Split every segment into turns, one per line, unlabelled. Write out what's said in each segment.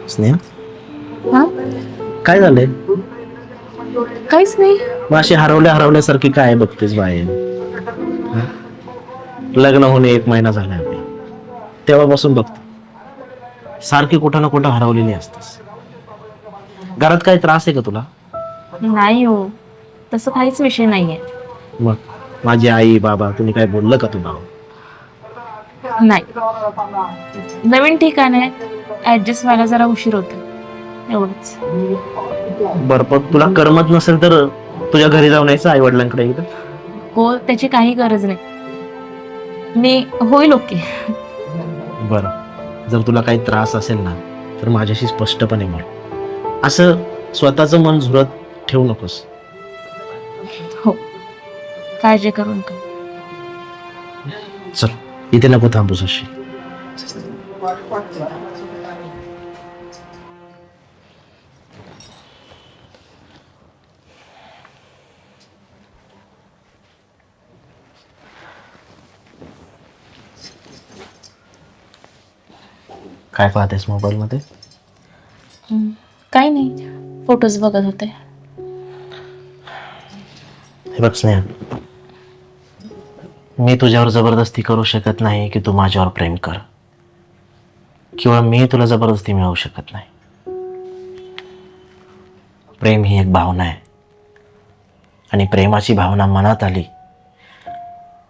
स्नेहा,
हा
काय झालंय?
काहीच नाही.
मग अशी हरवल्यासारखी काय बघतेस बाहेर? हं? लग्न होणे 1 महिना झाला आपला, तेव्हापासून बघतो सारखी कुठं ना कुठं हरवलेली असतेस. घरात काही त्रास आहे का तुला?
नाही हो, तसं काहीच विषय नाहीये.
मग माझी आई बाबा तुम्ही काय बोललं का तुला?
नाही, नवीन ठिकाण आहे, ऍडजस्ट व्हायला जरा उशीर होतो एवढंच.
बरं, पण तुला करमत नसेल तर तुझ्या घरी जाऊन यायचं आई वडिलांकडे एकदा.
हो, त्याची काही गरज नाही, मी होईल ओके.
बरं, जर तुला काही त्रास असेल ना तर माझ्याशी स्पष्टपणे बोल. असं स्वतःचं मन झुरत ठेवू नकोस.
हो, काळजी करू नका.
चल, इथे नको थांबूस अशी. काय पाहतेस मोबाईल मध्ये?
काही नाही, फोटोज बघत होते.
हे बघ स्नेहा, मी तुझ्यावर जबरदस्ती करू शकत नाही की तू माझ्यावर प्रेम कर, किंवा मी तुला जबरदस्ती मिळवू शकत नाही. प्रेम ही एक भावना आहे, आणि प्रेमाची भावना मनात आली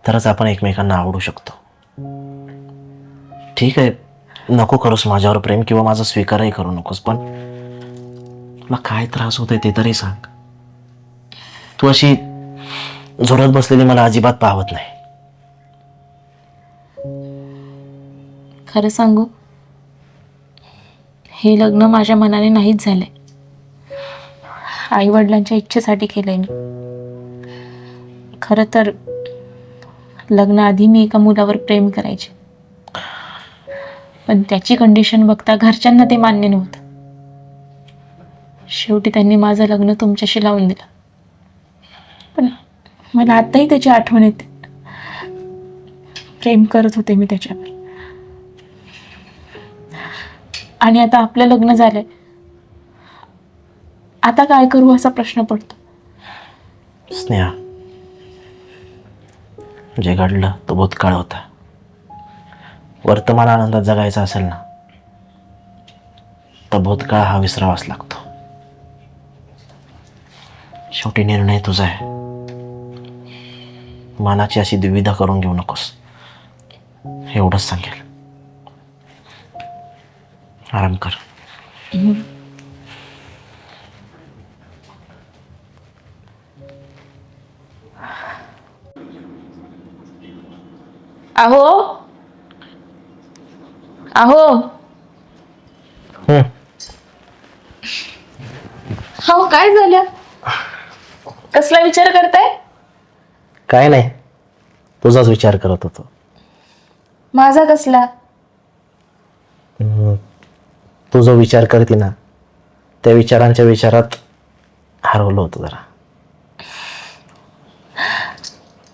तरच आपण एकमेकांना आवडू शकतो. ठीक आहे, नको करूस माझ्यावर प्रेम, किंवा माझा स्वीकारही करू नकोस, पण तुला काय त्रास होतोय ते तरी सांग. तू अशी झोरत बसलेली मला अजिबात पाहत नाही.
खरं सांगू, हे लग्न माझ्या मनाने नाहीच झालंय, आई वडिलांच्या इच्छेसाठी केलंय मी. खरं तर लग्नाआधी मी एका मुलावर प्रेम करायचे, पण त्याची कंडिशन बघता घरच्यांना ते मान्य नव्हतं. शेवटी त्यांनी माझं लग्न तुमच्याशी लावून दिलं. पण मला आताही त्याची आठवण येते. प्रेम करत होते मी त्याच्यावर, आणि आता आपलं लग्न झालंय, आता काय करू असा प्रश्न पडतो.
स्नेहा, जे घडलं तो भूतकाळ होता. वर्तमान आनंदात जगायचा असेल ना तर भूतकाळ हा विसरावाच लागतो. शेवटी निर्णय तुझा आहे. मनाची अशी दुविधा करून घेऊ नकोस, एवढंच सांगेल. आराम कर.
अहो अहो हो, काय झालं? कसला विचार करताय?
काय नाही, तुझाच विचार करत होतो.
माझा कसला?
तू जो विचार करते ना त्या विचारांच्या विचारात हरवलं होतं जरा.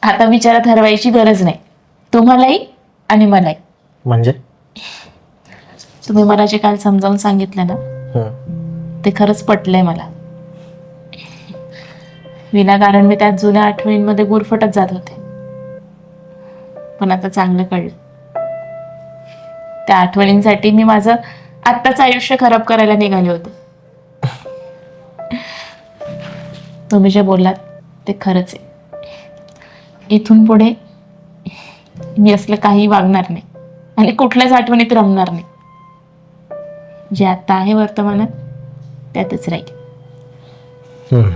आता विचारात हरवायची गरज नाही, तुम्हालाही आणि मलाही.
म्हणजे?
तुम्ही मला जे काल समजावून सांगितलं ना ते खरंच पटलंय मला. विनाकारण मी त्यात जुन्या आठवणींमध्ये गुरफटत जात होते, पण आता चांगलं कळलं. त्या आठवणींसाठी मी माझं आत्ताच आयुष्य खराब करायला निघाले होते. तुम्ही जे बोललात ते खरंच आहे. इथून पुढे मी असलं काही वागणार नाही आणि कुठल्याच आठवणीत रमणार नाही. जे आता आहे वर्तमानात त्यातच राहील.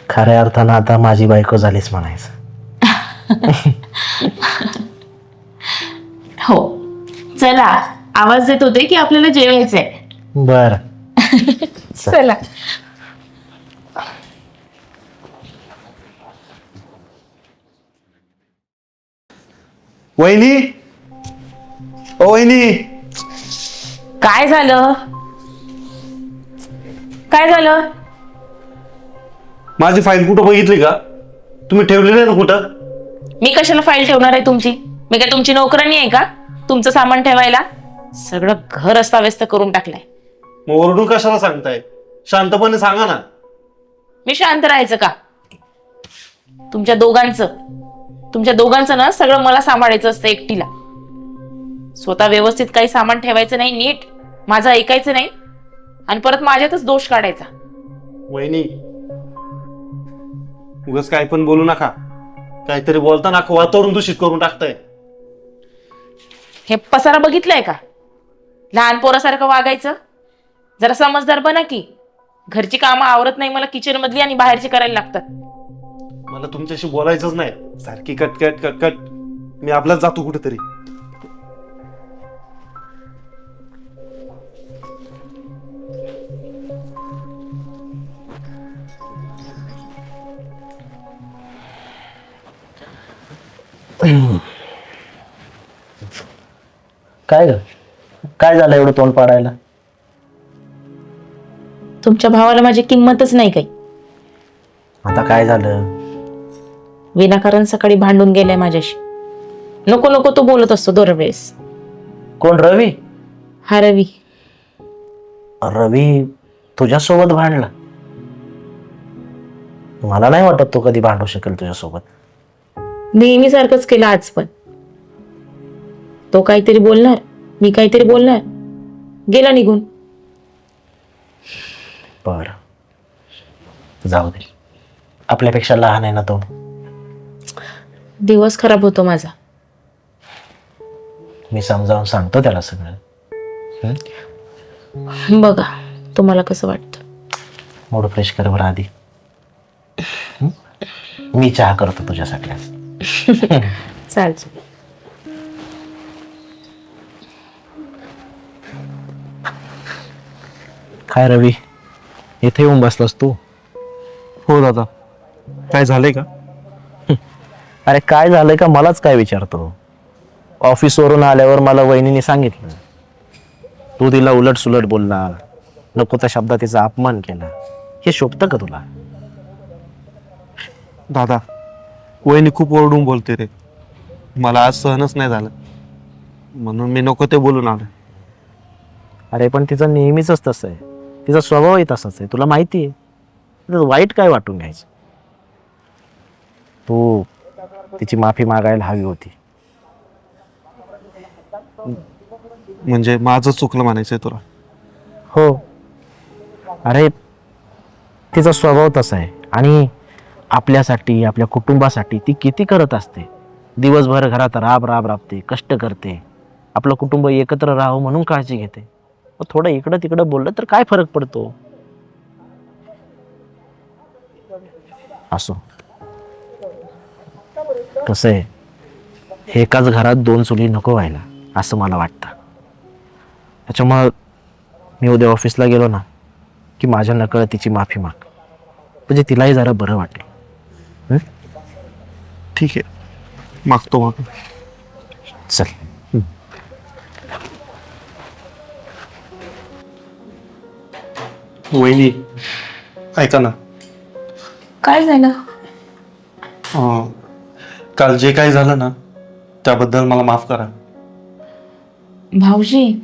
खऱ्या अर्थानं आता माझी बायको झालीच म्हणायचं.
हो, चला, आवाज देत होते की आपल्याला जेवायचंय.
बर,
चला.
वहिनी, ओ वहिनी,
काय झालं? काय झालं?
माझी फाईल कुठं बघितली का तुम्ही? ठेवलेली ना कुठं?
मी कशाला फाईल ठेवणार आहे तुमची? मी काय तुमची नोकरानी आहे का तुमचं सामान ठेवायला? सगळं घर अस्ताव्यस्त करून टाकलंय.
मग ओरडून कशाला सांगताय? शांतपणे सांगा ना.
मी शांत राहायचं का? तुमच्या दोघांचं ना सगळं मला सांभाळायचं असतं एकटीला. स्वतः व्यवस्थित काही सामान ठेवायचं नाही, नीट माझं ऐकायचं नाही आणि परत माझ्यातच दोष काढायचा.
वहिनी, उगाच काय पण बोलू नका. काहीतरी बोलता ना वातावरण दूषित करून टाकताय.
हे पसारा बघितलंय का? लहान पोरासारखं वागायचं. जरा समजदार बना की. घरची कामं आवरत नाही मला, किचन मधली आणि बाहेरची करायला लागतात.
मला तुमच्याशी बोलायचंच नाही. सारखी कटकट कटकट. मी आपलाच जातो कुठेतरी.
काय ग, काय झालं एवढं तोंड पाडायला?
तुमच्या भावाला माझी किंमतच नाही काही.
आता काय झालं?
विनाकारण सकाळी भांडून गेलाय माझ्याशी. नको नको तो बोलत असतो दरवेळेस.
कोण, रवी?
हा रवी.
रवी तुझ्यासोबत भांडला? मला नाही वाटत तो कधी भांडू शकेल तुझ्यासोबत.
नेहमी सारखंच केलं आज पण. तो काहीतरी बोलणार, मी काहीतरी बोलणार, गेला निघून.
बर, जाऊ दे. आपल्यापेक्षा लहान आहे ना तो.
दिवस खराब होतो माझा.
मी समजावून सांगतो त्याला सगळं.
बघा तुम्हाला कसं वाटतं.
मूड फ्रेश कर बरं आधी. मी चहा करतो तुझ्यासाठी आज.
चालतं.
काय रवी, इथे येऊन बसलास तू?
हो दादा, काय झालंय का?
अरे काय झालंय का मलाच काय विचारतो? ऑफिसवरून आल्यावर मला वहिनीने सांगितलं तू तिला उलट सुलट बोलला, नको त्या शब्दात तिचा अपमान केला. हे शोभतं का तुला?
दादा, वहिनी खूप ओरडून बोलते रे. मला आज सहनच नाही झालं, म्हणून मी नको ते बोलून आलो.
अरे पण तिचं नेहमीच तसं आहे. तिचा स्वभावही तसाच आहे, तुला माहिती आहे. वाईट काय वाटून घ्यायचं? तू तिची माफी मागायला हवी होती.
म्हणजे माझं चुकलं म्हणायचंय तुला?
हो. अरे तिचा स्वभाव तसा आहे आणि आपल्यासाठी, आपल्या कुटुंबासाठी ती किती करत असते. दिवसभर घरात राब राब राबते, कष्ट करते. आपलं कुटुंब एकत्र राहावं म्हणून काळजी घेते. थोडं इकडं तिकडं बोललं तर काय फरक पडतो? असो, कसं आहे, एकाच घरात दोन चुली नको व्हायला असं मला वाटतं. त्याच्यामुळं मी उद्या ऑफिसला गेलो ना की माझ्या नकळत तिची माफी माग, म्हणजे तिलाही जरा बरं वाटेल.
ठीक आहे, मागतो मग.
चल.
वहिनी, ऐका ना.
काय झालं?
काल जे काही झालं ना त्याबद्दल मला माफ करा.
भाऊजी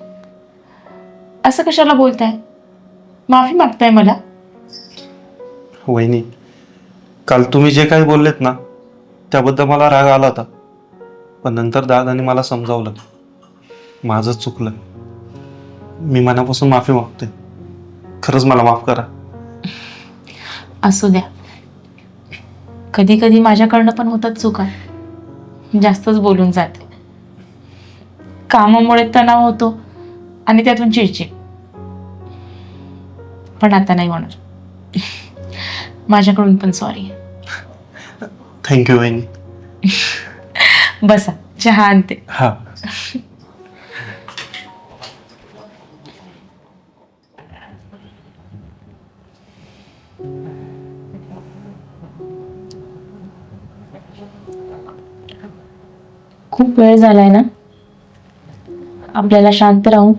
असं कशाला बोलताय? माफी मागताय मला?
वहिनी, काल तुम्ही जे काही बोललेत ना त्याबद्दल मला राग आला होता, पण नंतर दादाने मला समजावलं माझंच चुकलं. मी मनापासून माफी मागते. खरंच मला माफ करा.
असू द्या. कधी कधी माझ्याकडनं पण होतात चुका. जास्तच बोलून जाते. कामामुळे तणाव होतो आणि त्यातून चिडचिड. पण आता नाही होणार. माझ्याकडून पण सॉरी.
थँक्यू वहिनी.
बसा, चहा आणते.
हा.
खूप वेळ झालाय ना आपल्याला शांत राहून.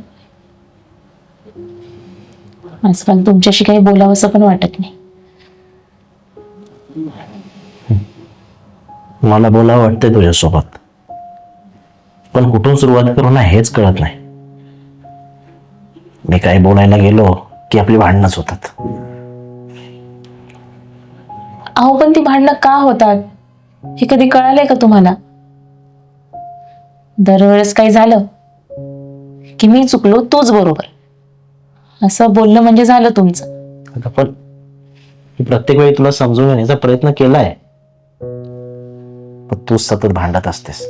आजकाल तुमच्याशी काही बोलावंसं पण वाटत नाही.
मला बोलावं वाटतंय तुझ्यासोबत, पण कुठून सुरुवात करू ना हेच कळत नाही. मी काही बोलायला गेलो की आपली भांडणंच होतात.
अहो पण ती भांडणं का होतात हे कधी कळालंय का तुम्हाला? दरवेळेस काही झालं की मी चुकलो तूच बरोबर असं बोलणं म्हणजे झालं तुमचं.
आता पण मी प्रत्येक वेळी तुला समजून घेण्याचा प्रयत्न केलाय, पण तूच सतत भांडत असतेस.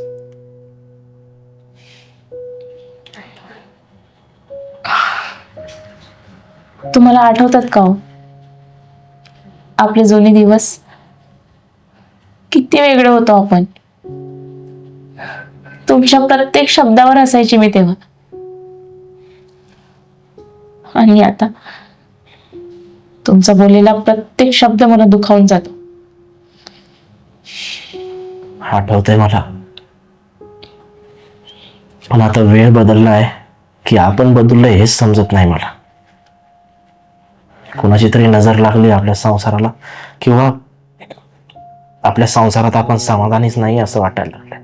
तुम्हाला आठवतात का हो आपले जुने दिवस? किती वेगळे होतो आपण. तुमच्या प्रत्येक शब्दावर हसायची मी तेव्हा, आणि आता तुमचा बोललेला प्रत्येक शब्द मला दुखावून जातो.
आठवतंय मला, पण आता वेळ बदललाय की आपण बदललोय हेच समजत नाही मला. कोणाची तरी नजर लागली आपल्या संसाराला, किंवा आपल्या संसारात आपण समाधानीच नाही असं वाटायला लागलं.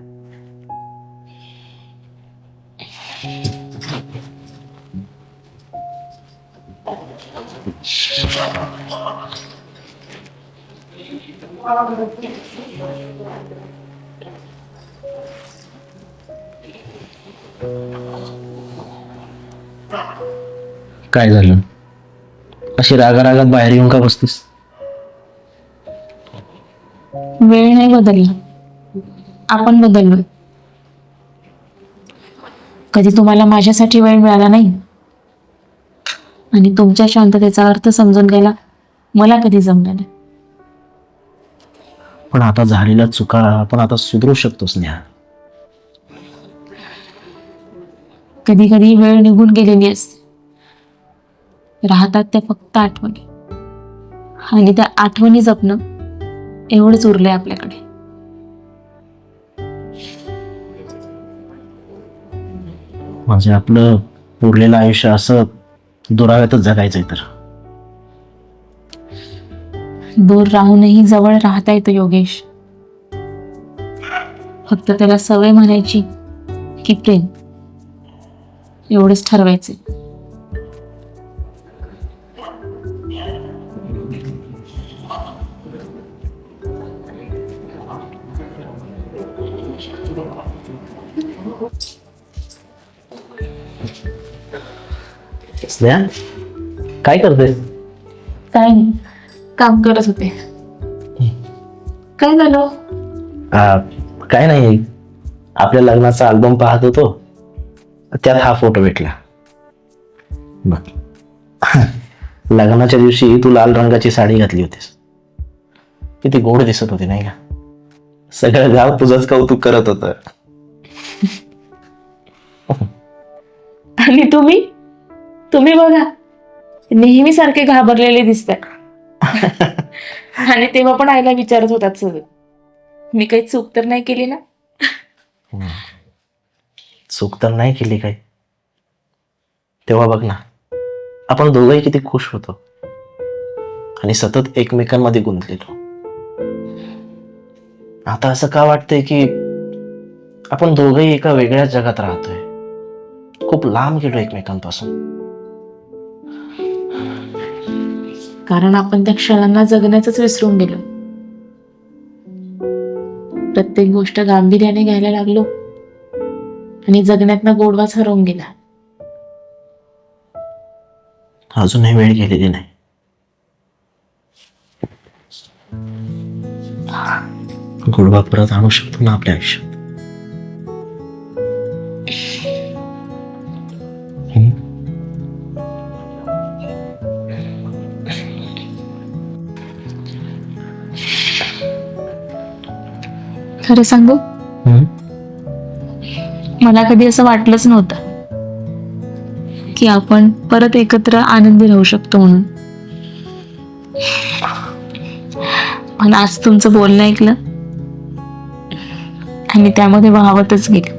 काय झालं? अशी रागारागात बाहेर येऊन का बसतीस?
वेळ नाही बदलला, आपण बदललोय. कधी तुम्हाला माझ्यासाठी वेळ मिळाला नाही, आणि तुमच्या शांततेचा अर्थ समजून घ्यायला मला कधी जमलं नाही.
पण आता झालेल्या चुका आपण आता सुधरू शकतो स्नेहा.
कधी कधी वेळ निघून गेलेली असते, राहतात त्या फक्त आठवणी, आणि त्या आठवणी जपणं एवढंच उरलंय आपल्याकडे.
म्हणजे आपलं उरलेलं आयुष्य असं दुराव्यातच जगायचंय तर?
दूर राहूनही जवळ राहता येतं योगेश. फक्त त्याला सवय म्हणायची की प्रेम, एवढंच ठरवायचे.
स्नेहा, काय करतेस?
काय नाही, काम करत होते. काय झालं?
काय नाही, आपल्या लग्नाचा अल्बम पाहत होतो, त्यात हा फोटो भेटला. बघ, लग्नाच्या दिवशी तू लाल रंगाची साडी घातली होतीस, किती गोड दिसत होती नाही का? सगळं गाव तुझंच कौतुक करत होत.
आणि तुम्ही बघा, नेहमी सारखे घाबरलेले दिसतात. आणि तेव्हा पण आईला विचारत होतात सगळं, मी काही चूक तर नाही केली ना?
चूक तर नाही केली काही. तेव्हा बघ ना, आपण दोघंही किती खुश होतो आणि सतत एकमेकांमध्ये गुंतलेलो. आता असं का वाटतंय की आपण दोघंही एका वेगळ्याच जगात राहतोय, खूप लांब गेलो एकमेकांपासून.
कारण आपण त्या क्षणांना जगण्याच विसरून गेलो. प्रत्येक गोष्ट गांभीर्याने घ्यायला लागलो, आणि जगण्यातला गोडवाच हरवून गेला.
अजूनही वेळ गेलेली नाही. गोडवा परत आणू शकतो ना आपल्या आयुष्यात?
खरं सांगू, मला कधी असं वाटलंच नव्हतं की आपण परत एकत्र आनंदी राहू शकतो म्हणून. पण आज तुमचं बोलणं ऐकलं आणि त्यामध्ये वाहवतच गेलं.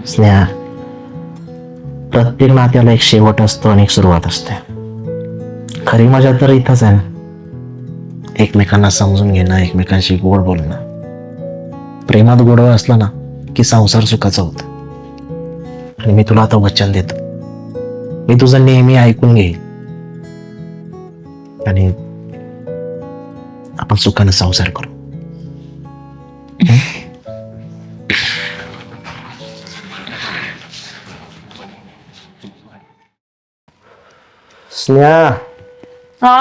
स्नेहा, प्रत्येक नात्याला एक शेवट असतो आणि एक सुरुवात असते. खरी मजा तर इथंच आहे ना, एकमेकांना समजून घेणं, एकमेकांशी गोड बोलणं. प्रेमात गोडवा असला ना की संसार सुखाचा होता. आणि मी तुला आता वचन देतो, मी तुझं नेहमी ऐकून घेईल आणि आपण सुखाने संसार करू. स्नेहा,
हा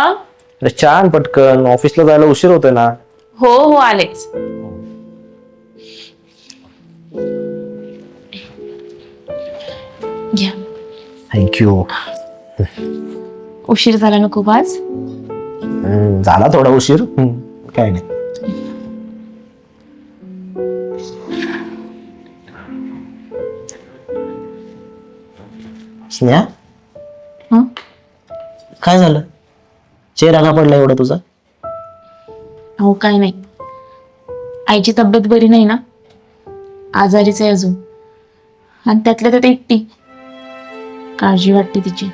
अरे छान पटकन, ऑफिसला जायला उशीर होतोय ना.
हो हो आलेच. घ्या.
थँक्यू.
उशीर झाला ना खूप आज.
झाला थोडा उशीर, काय नाही. स्नेहा,
हं?
काय झालं? चेहरा का पडला एवढा तुझा?
अहो काय नाही, आईची तब्येत बरी नाही ना, आजारीच आहे अजून, आणि त्यातल्या त्यात एकटी, काळजी वाटते तिची.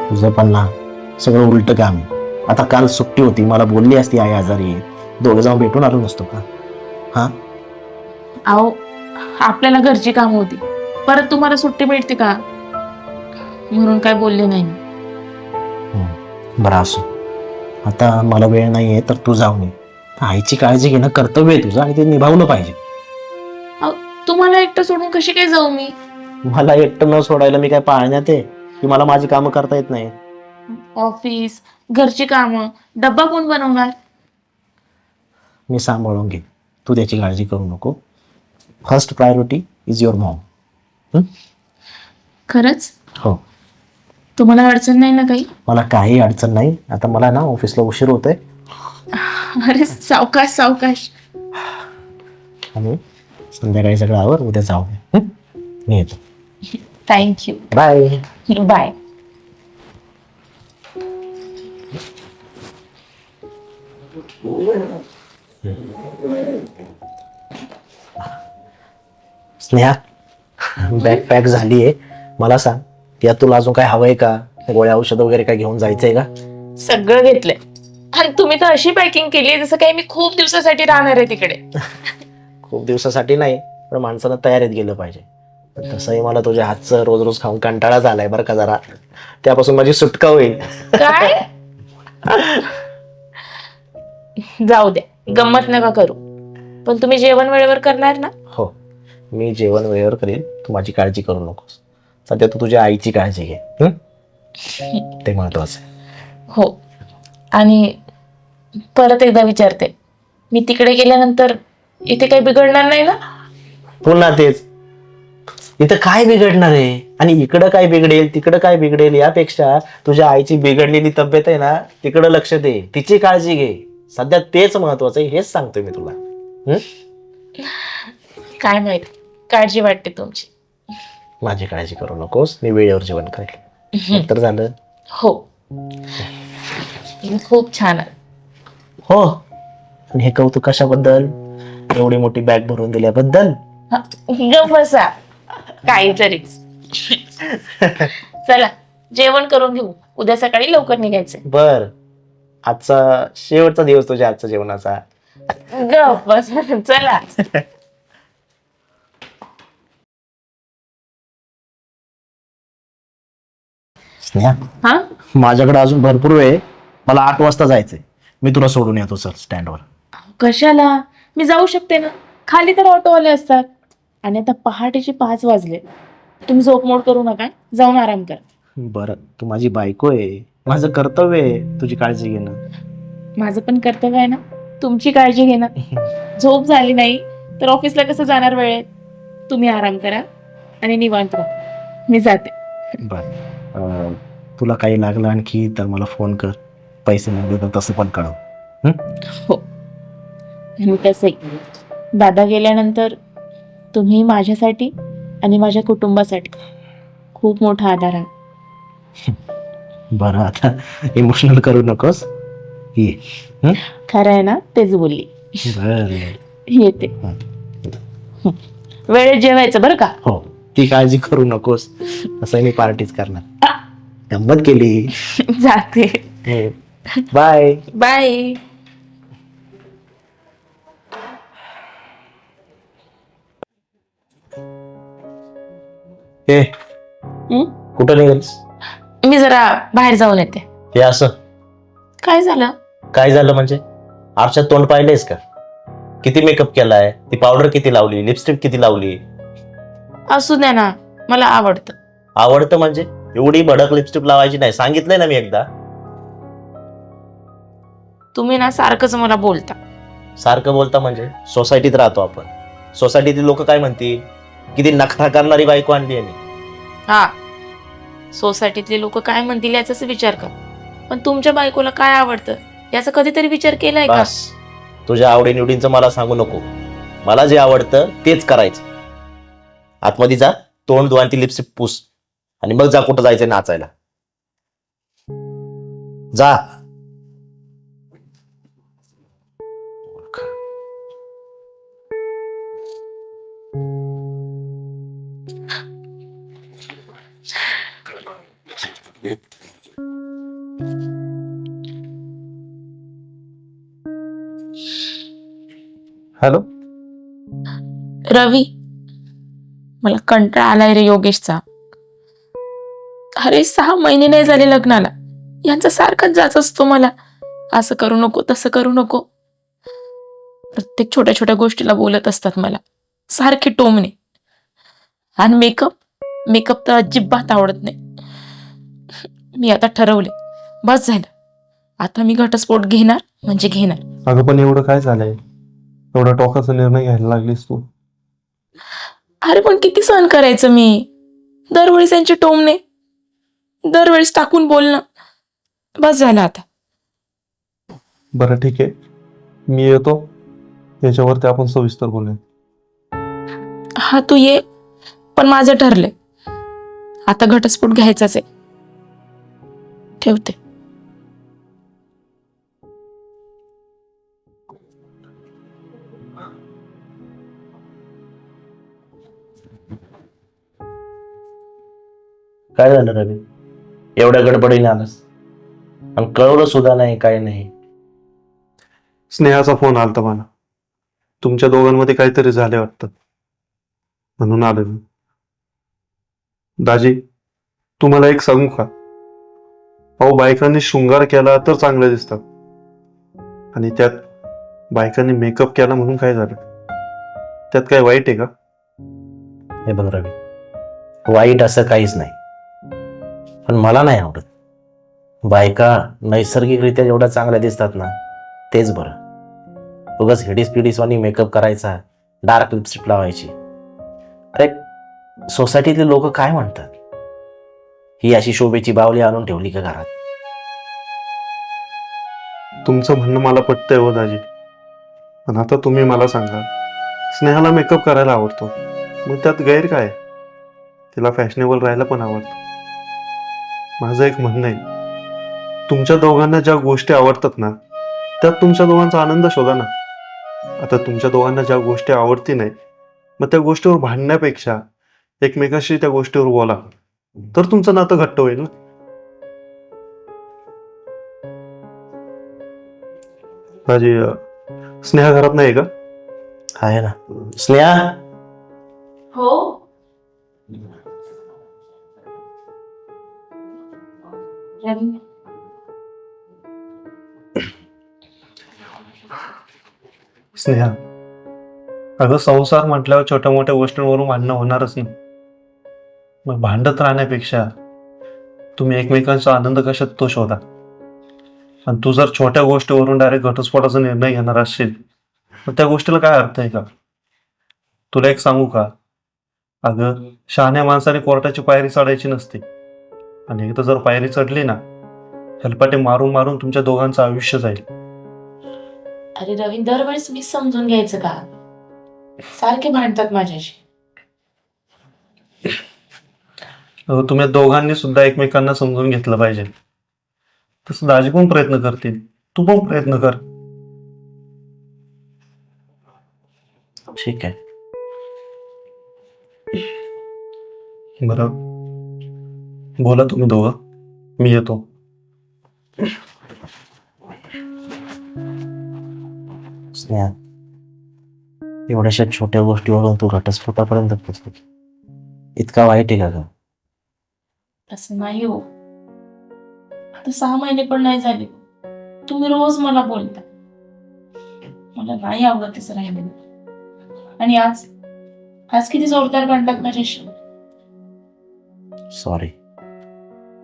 तुझं पण ना सगळं उलट काम आहे. आता काल सुट्टी होती, मला बोलली असती आई आजारी आहे, दोघे जाऊन भेटून आलो नसतो का? हा,
अहो आपल्याला घरची कामं होती, परत तुम्हाला सुट्टी मिळते का, म्हणून काय बोलले नाही.
बरं असो, आता मला वेळ नाहीये तर तू जाऊन ये. आईची काळजी घेणं कर्तव्य आहे तुझं आणि ते निभावलं पाहिजे.
अहो, तुम्हाला एकटं सोडून कशी काय जाऊ मी?
मला एकटं न सोडायला मी काय पाळण्यात आहे की मला माझी कामं करता येत नाही?
ऑफिस, घरची कामं, डब्बा कोण बनवणार?
मी सांभाळून घे, तू त्याची काळजी करू नको. First priority is your Maugham.
खरंच?
हो,
तुम्हाला अडचण नाही ना काही?
मला काही अडचण नाही. आता मला ना ऑफिसला उशीर होतोय
अरे सावकाश सावकाश.
आणि संध्याकाळी सगळं आवर, उद्या जाऊ. मी येतो.
Thank you.
Bye.
Bye.
Sneha, bag pack झालीये. मला सांग, त्यात तुला अजून काय हवंय का? गोळ्या औषध वगैरे काय घेऊन जायचंय का?
सगळं घेतलंय, आणि तुम्ही तर अशी पॅकिंग केली जसं काही मी खूप दिवसासाठी राहणार आहे तिकडे.
खूप दिवसासाठी नाही, पण माणसानं तयारीत गेलं पाहिजे. पण तसंही मला तुझ्या हातचं रोज रोज खाऊन कंटाळा झालाय बरं का. जरा त्यापासून माझी सुटका होईल.
काय? जाऊ द्या, गंमत नका करू, पण तुम्ही जेवण वेळेवर करणार ना?
हो, मी जेवण वेळेवर करेल, तू माझी काळजी करू नकोस. सध्या तू तुझ्या आईची काळजी घे, ते महत्वाचं आहे.
हो, आणि परत एकदा विचारते, मी तिकडे गेल्यानंतर इथे काही बिघडणार नाही ना?
पुन्हा तेच, इथं काय बिघडणार आहे आणि इकडं काय बिघडेल तिकडं काय बिघडेल, यापेक्षा तुझ्या आईची बिघडलेली तब्येत आहे ना, तिकडं लक्ष दे, तिची काळजी घे. सध्या तेच महत्वाचं आहे, हेच सांगतोय मी तुला.
काय माहित, काळजी वाटते तुमची.
माझी काळजी करू नकोस, मी वेळेवर जेवण करेल. तर झालं.
हो, खूप छान आहे.
हो, आणि हे कौतुक कशाबद्दल? एवढी मोठी बॅग भरून दिल्याबद्दल.
गप्प बसा, काहीतरीच. चला जेवण करून घेऊ, उद्या सकाळी लवकर निघायचंय.
बर, आजचा शेवटचा दिवस तुझ्या आजच्या जेवणाचा.
गप्प बस. चला.
स्नेहा,
हा,
माझ्याकडे अजून भरपूर वेळ आहे. मला 8 वाजता जायचंय. मी तुला सोडून येतो सर स्टँडवर.
कशाला? मी जाऊ शकते ना, खाली तर ऑटोवाले असतात. आणि आता पहाटेचे 5 वाजले, तुम्ही झोपमोड करू नका, जाऊन आराम करा.
बरं, तू माझी बायको आहे, माझं कर्तव्य आहे तुझी काळजी घेणं.
माझं पण कर्तव्य आहे ना तुमची काळजी घेणं. झोप झाली नाही तर ऑफिसला कसं जाणार वेळेत? तुम्ही आराम करा आणि निवांत राहा, मी जाते.
बर, तुला काही लागलं आणखी तर मला फोन कर. पैसे नाही तर तसं पण कळव.
हो, आणि तसंही दादा गेल्यानंतर तुम्ही माझ्यासाठी आणि माझ्या कुटुंबासाठी खूप मोठा आधार आहात.
बरं, आता इमोशनल करू नकोस. ये.
खरं आहे ना, तेच बोलली.
बर,
येते. वेळेत जेवायचं बरं का.
हो, ती काळजी करू नकोस. असं मी पार्टीच करणार. गंमत केली.
जाते.
बाय.
बाय.
हे
हं?
कुठं निघालीस?
मी जरा बाहेर जाऊन येते.
हे असं
काय झालं?
काय झालं म्हणजे? आरशात तोंड पाहिलेस का? किती मेकअप केलाय, ती पावडर किती लावली, लिपस्टिक किती लावली?
असू द्या ना, मला आवडतं.
आवडतं म्हणजे एवढी भडक लिपस्टिक लावायची नाही, सांगितलंय ना मी एकदा.
तुम्ही ना सारखंच मला बोलता.
सारखं बोलता म्हणजे सोसायटीत राहतो आपण. सोसायटीतील लोक काय म्हणतील? किती नखरा करणारी बायको आणली आहे मी.
हा, सोसायटीतले लोक काय म्हणतील याचाच विचार कर. पण तुमच्या बायकोला काय आवडतं याचा कधीतरी विचार केलाय का?
बस, तुझ्या आवडीनिवडींचं मला सांगू नको. मला जे आवडतं तेच करायचं. आतमध्ये जा, तोंड धु आणि ती लिपस्टिक पुस आणि मग जा कुठं जायचंय नाचायला. जा.
हॅलो.
रवी, मला कंटाळा आलाय रे योगेशचा. अरे 6 महिने नाही झाले लग्नाला, यांचा सारखाच जाच असतो मला. असं करू नको, तसं करू नको. प्रत्येक छोट्या छोट्या गोष्टीला बोलत असतात मला, सारखे टोमणे. आणि मेकअप तर अजिबात आवडत नाही. मी आता ठरवले, बस झालं. आता मी घटस्फोट घेणार म्हणजे घेणार.
अगं पण एवढं काय झालंय? एवढा टोकाचा निर्णय घ्यायला लागलीस तू?
अरे पण किती सहन करायचं मी? दरवेळेस यांचे टोमणे, दरवेळेस टाकून बोलणं. बस झालं आता.
बरं ठीक आहे, मी येतो, याच्यावरती आपण सविस्तर बोलूया.
हा तू ये, पण माझं ठरलंय, आता घटस्फोट घ्यायचाच आहे. ठेवते.
काय झालं रवी? एवढ्या गडबडीने आलास आणि कळवलं सुद्धा नाही, काय नाही.
स्नेहाचा फोन आलता मला. तुमच्या दोघांमध्ये काहीतरी झाले वाटतं, म्हणून आलो मी. दाजी, तुम्हाला एक सांगू का? अहो, बायकांनी शृंगार केला तर चांगलं दिसतात, आणि त्यात बायकांनी मेकअप केला म्हणून काय झालं? त्यात काय वाईट आहे का?
हे बघ रवी, वाईट असं काहीच नाही, पण मला नाही आवडत. बायका नैसर्गिकरित्या जेवढ्या चांगल्या दिसतात ना, तेच बरं. उगाच हिडीस वाणी मेकअप करायचा, डार्क लिपस्टिक लावायची. अरे, सोसायटीतले लोक काय म्हणतात? ही अशी शोभेची बावली आणून ठेवली का घरात?
तुमचं म्हणणं मला पटतंय हो दाजी, पण आता तुम्ही मला सांगा, स्नेहाला मेकअप करायला आवडतो, मग त्यात गैर काय? तिला फॅशनेबल राहायला पण आवडतं. माझं एक म्हणणं आहे, तुमच्या दोघांना ज्या गोष्टी आवडतात ना, त्यात तुमच्या दोघांचा आनंद शोधा ना. आता तुमच्या दोघांना ज्या गोष्टी आवडती नाही, मग त्या गोष्टीवर भांडण्यापेक्षा एकमेकाशी त्या गोष्टीवर बोला, तर तुमचं नातं घट्ट होईल ना. माझी स्नेहा घरात नाही का?
आहे ना. स्नेहा,
हो.
स्नेहा, अगं संसार म्हटल्यावर छोट्या मोठ्या गोष्टींवरून भांडणं होणारच नाही. मग भांडत राहण्यापेक्षा तुम्ही एकमेकांचा आनंद कशात तो शोधा. आणि तू जर छोट्या गोष्टीवरून डायरेक्ट घटस्फोटाचा निर्णय घेणार असशील, तर त्या गोष्टीला काय अर्थ आहे का? तुला एक सांगू का? अगं, शहाण्या माणसाने कोर्टाची पायरी चढायची नसते, आणि एकदा जर पायरी चढली ना, हेलपाटे मारून मारून तुमच्या दोघांचं आयुष्य जाईल.
अरे रवी, दरवेळेस मी समजून घ्यायचं का? सारखे भांडतात माझ्याशी.
तुम्ही दोघांनी सुद्धा एकमेकांना समजून घेतलं पाहिजे. तसं दाजी पण प्रयत्न करतील, तू पण प्रयत्न कर.
ठीक आहे.
बरं, बोला तुम्ही दोघं, मी येतो.
स्नेहा, एवढ्याशा छोट्या गोष्टीवरून तू घटस्फोटापर्यंत पोहोचली. इतका वाईट आहे का ग?
असं नाही हो. आता 6 महिने पण नाही झाले, तुम्ही रोज मला बोलता. मला नाही आवडत असं राहिलेलं. आणि आज आज किती जोरदार भांडलात माझ्याशी.
सॉरी,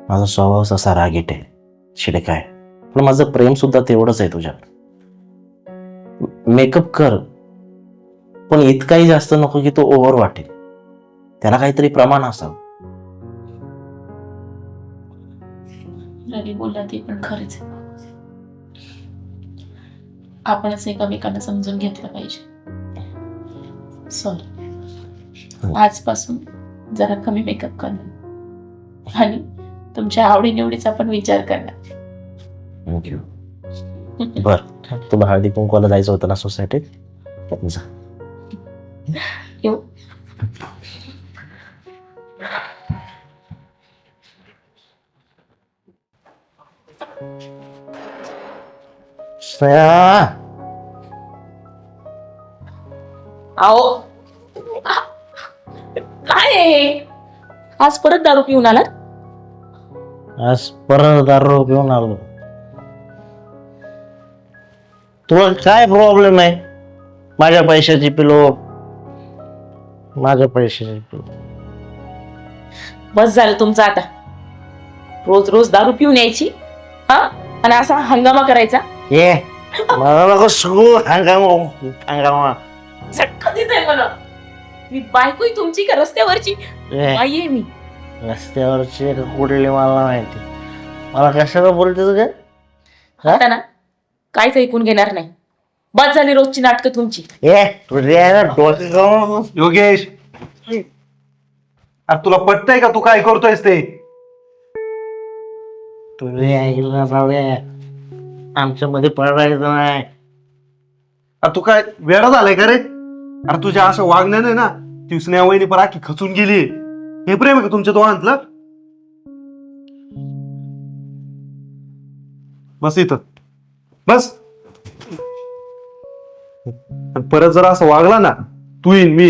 माझा स्वभाव असा रागीट आहे, शिडे काय. पण माझं प्रेम सुद्धा तेवढंच आहे तुझ्यावर. मेकअप कर, पण इतकाही जास्त नको की तो ओव्हर वाटेल. त्याला काहीतरी प्रमाण असावं.
रवी बोलला ते पण खरंच आहे. आपणच एकामेकांना समजून घेतलं पाहिजे. सॉरी, आजपासून जरा कमी मेकअप करणार आणि तुमच्या आवडीनिवडीचा पण विचार करणार.
थँक्यू. बर, तुला हळदी कुंकवाला जायचं होतं ना सोसायटीत? जा.
येऊ.
स्नेहा,
आओ, काय आहे? आज परत दारू पिऊन आलात?
आज परत दारू पिऊन आलो. तुला काय प्रॉब्लेम आहे? माझ्या पैशाची पिलो, माझ्या पैशाची पिलो.
बस झालं तुमचं आता. रोज रोज दारू पिऊन यायची, हा, आणि असा हंगामा करायचा.
ये मला नको सगळं हंगामा.
झटका देत आहे मला. मी बायको आहे तुमची का रस्त्यावरची?
ए,
बाई आहे मी.
रस्त्यावरची का कुठली मला माहिती. मला कशाला बोलतेस काय?
आता ना काहीच ऐकून घेणार नाही. बस झाली रोजची नाटकं तुमची.
ए तुझ्या डोक्यात
योगेश, अरे तुला पटतंय का तू काय करतोयस ते?
तुझे ऐकलं जाऊया, आमच्या मध्ये पडायचं नाही.
अरे तू काय वेडा झालाय का रे? अरे तुझ्या असं वागण्याने ना ती स्नेहा वहिनी पण आखी खचून गेली. हे प्रेम आहे का तुमच्या दोघांतलं? बस इथं बस. आणि परत जर असं वागला ना तू येईन मी.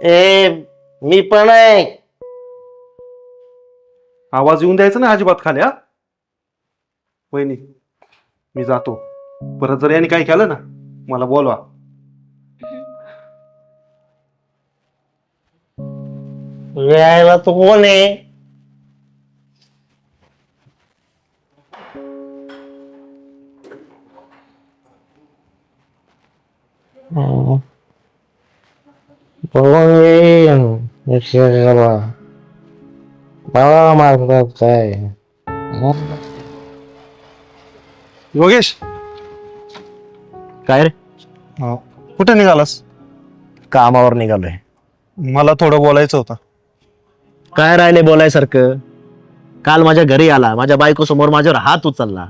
ए मी पण आहे.
आवाज येऊन द्यायचा ना अजिबात खाली. हा वहिनी, मी जातो. परत जर यांनी काय केलं ना मला बोलवा.
यायला तू कोण आहे? बघून येईन मला मारतात काय?
योगेश,
काय रे?
कुठे निघालास?
कामावर निघालोय.
मला थोडं बोलायचं होतं.
काय राहिले बोलायसारखं? काल माझ्या घरी आला, माझ्या बायको समोर माझ्यावर हात उचलला.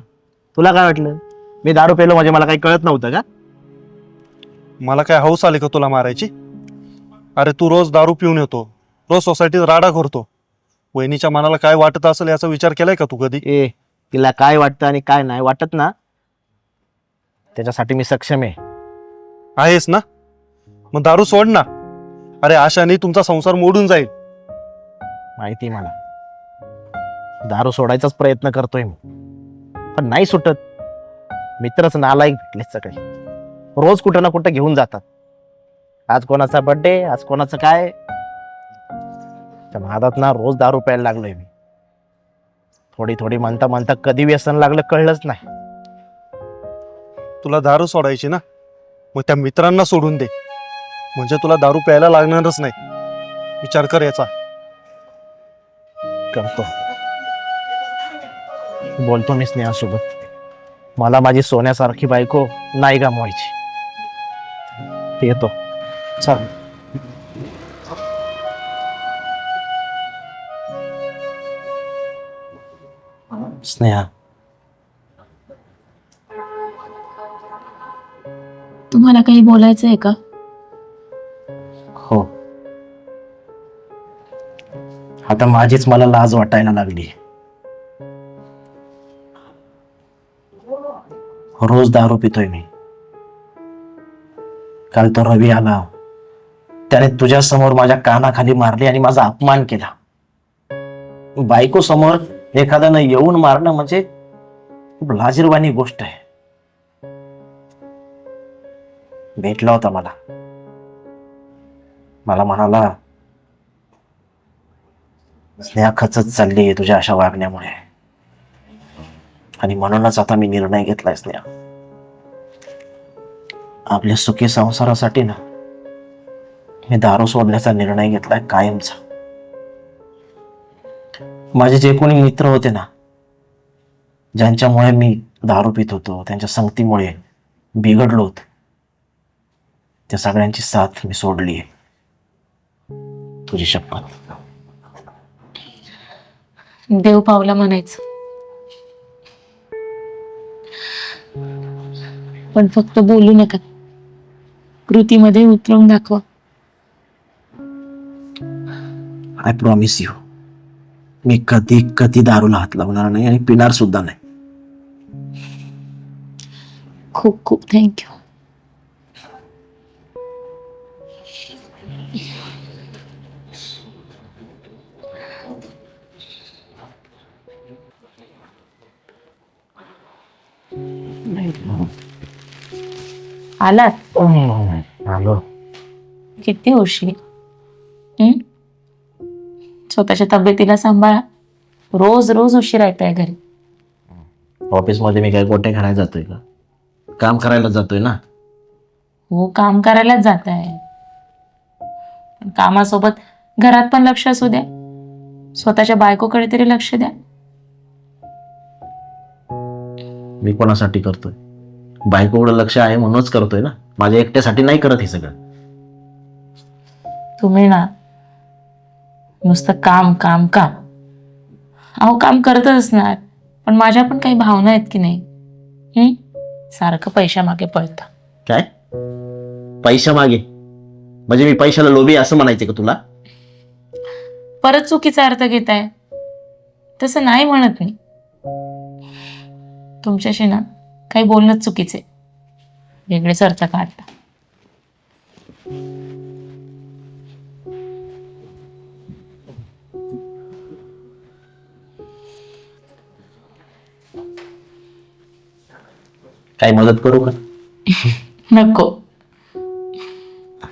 तुला काय वाटलं मी दारू पेलो म्हणजे मला काही कळत नव्हतं का?
मला काय हौस आली का तुला मारायची? अरे तू रोज दारू पिऊन येतो, रोज सोसायटीत राडा करतो. वहिनीच्या मनाला काय वाटत असेल याचा विचार केलाय का तू कधी?
ए तिला काय वाटतं आणि काय नाही वाटत ना, त्याच्यासाठी मी सक्षम आहे.
आहेस ना? मग दारू सोड ना. अरे आशाने तुमचा संसार मोडून जाईल.
माहिती मला, दारू सोडायचाच प्रयत्न करतोय मी, पण नाही सुटत. मित्रच नालायक भेटले सगळे, रोज कुठं ना कुठं घेऊन जातात. आज कोणाचा बर्थडे, आज कोणाचं काय. त्या नादात ना रोज दारू प्यायला लागलोय मी. थोडी थोडी म्हणता म्हणता कधी व्यसन लागलं कळलंच नाही.
तुला दारू सोडायची ना, मग त्या मित्रांना सोडून दे, म्हणजे तुला दारू प्यायला लागणारच नाही. विचार कर याचा.
करतो, बोलतो मी स्नेहासोबत. मला माझी सोन्यासारखी बायको नाही गमवायची. येतो. चल. स्नेहा,
तुम्हाला काही बोलायचं आहे का?
हो, आता माझीच मला लाज वाटायला लागली. रोज दारू पितोय मी. काल तो रवी आला, त्याने तुझ्या समोर माझ्या कानाखाली मारली आणि माझा अपमान केला. बायको समोर एखाद्यानं येऊन मारणं म्हणजे खूप लाजिरवाणी गोष्ट आहे. भेटला होता मला म्हणाला, स्नेहा खचत चालली तुझ्या अशा वागण्यामुळे, आणि म्हणूनच आता मी निर्णय घेतलाय स्नेहा, आपल्या सुखी संसारासाठी ना मी दारू सोडण्याचा निर्णय घेतलाय कायमचा. माझे जे कोणी मित्र होते ना, ज्यांच्यामुळे मी दारू पित होतो, त्यांच्या संगतीमुळे बिघडलो होतो, त्या सगळ्यांची साथ मी सोडली आहे. तुझी शपथ.
देव पावला म्हणायचं, पण फक्त बोलू नका, कृतीमध्ये उतरवून दाखवा.
आय प्रॉमिस यू, मी कधी कधी दारूला हात लावणार नाही आणि पिणार सुद्धा नाही.
खूप खूप थँक्यू. आलात?
आलो.
किती उशीर. स्वतःच्या तब्येतीला सांभाळा. रोज रोज उशीर येत आहे घरी.
ऑफिसमध्ये मी काय गोटे खायला जातोय का? काम करायला जातोय ना.
हो, काम करायलाच जात आहे, पण कामासोबत घरात पण लक्ष असू द्या. स्वतःच्या बायकोकडे तरी लक्ष द्या.
मी कोणासाठी करतोय? बायकोकडे लक्ष आहे म्हणूनच करतोय ना, माझ्या एकट्यासाठी नाही करत हे सगळं.
तुम्ही ना नुसतं काम काम काम. अहो, काम करतच असणार, पण माझ्या पण काही भावना आहेत की नाही. सारखं पैशा मागे पळता.
काय पैशा मागे? म्हणजे मी पैशाला लोभी असं म्हणायचं का तुला?
परत चुकीचा अर्थ घेताय. तसं नाही म्हणत मी. तुमच्याशी ना काही बोलणंच चुकीचे, वेगळेच अर्थ काढता.
काय मदत करू का?
नको.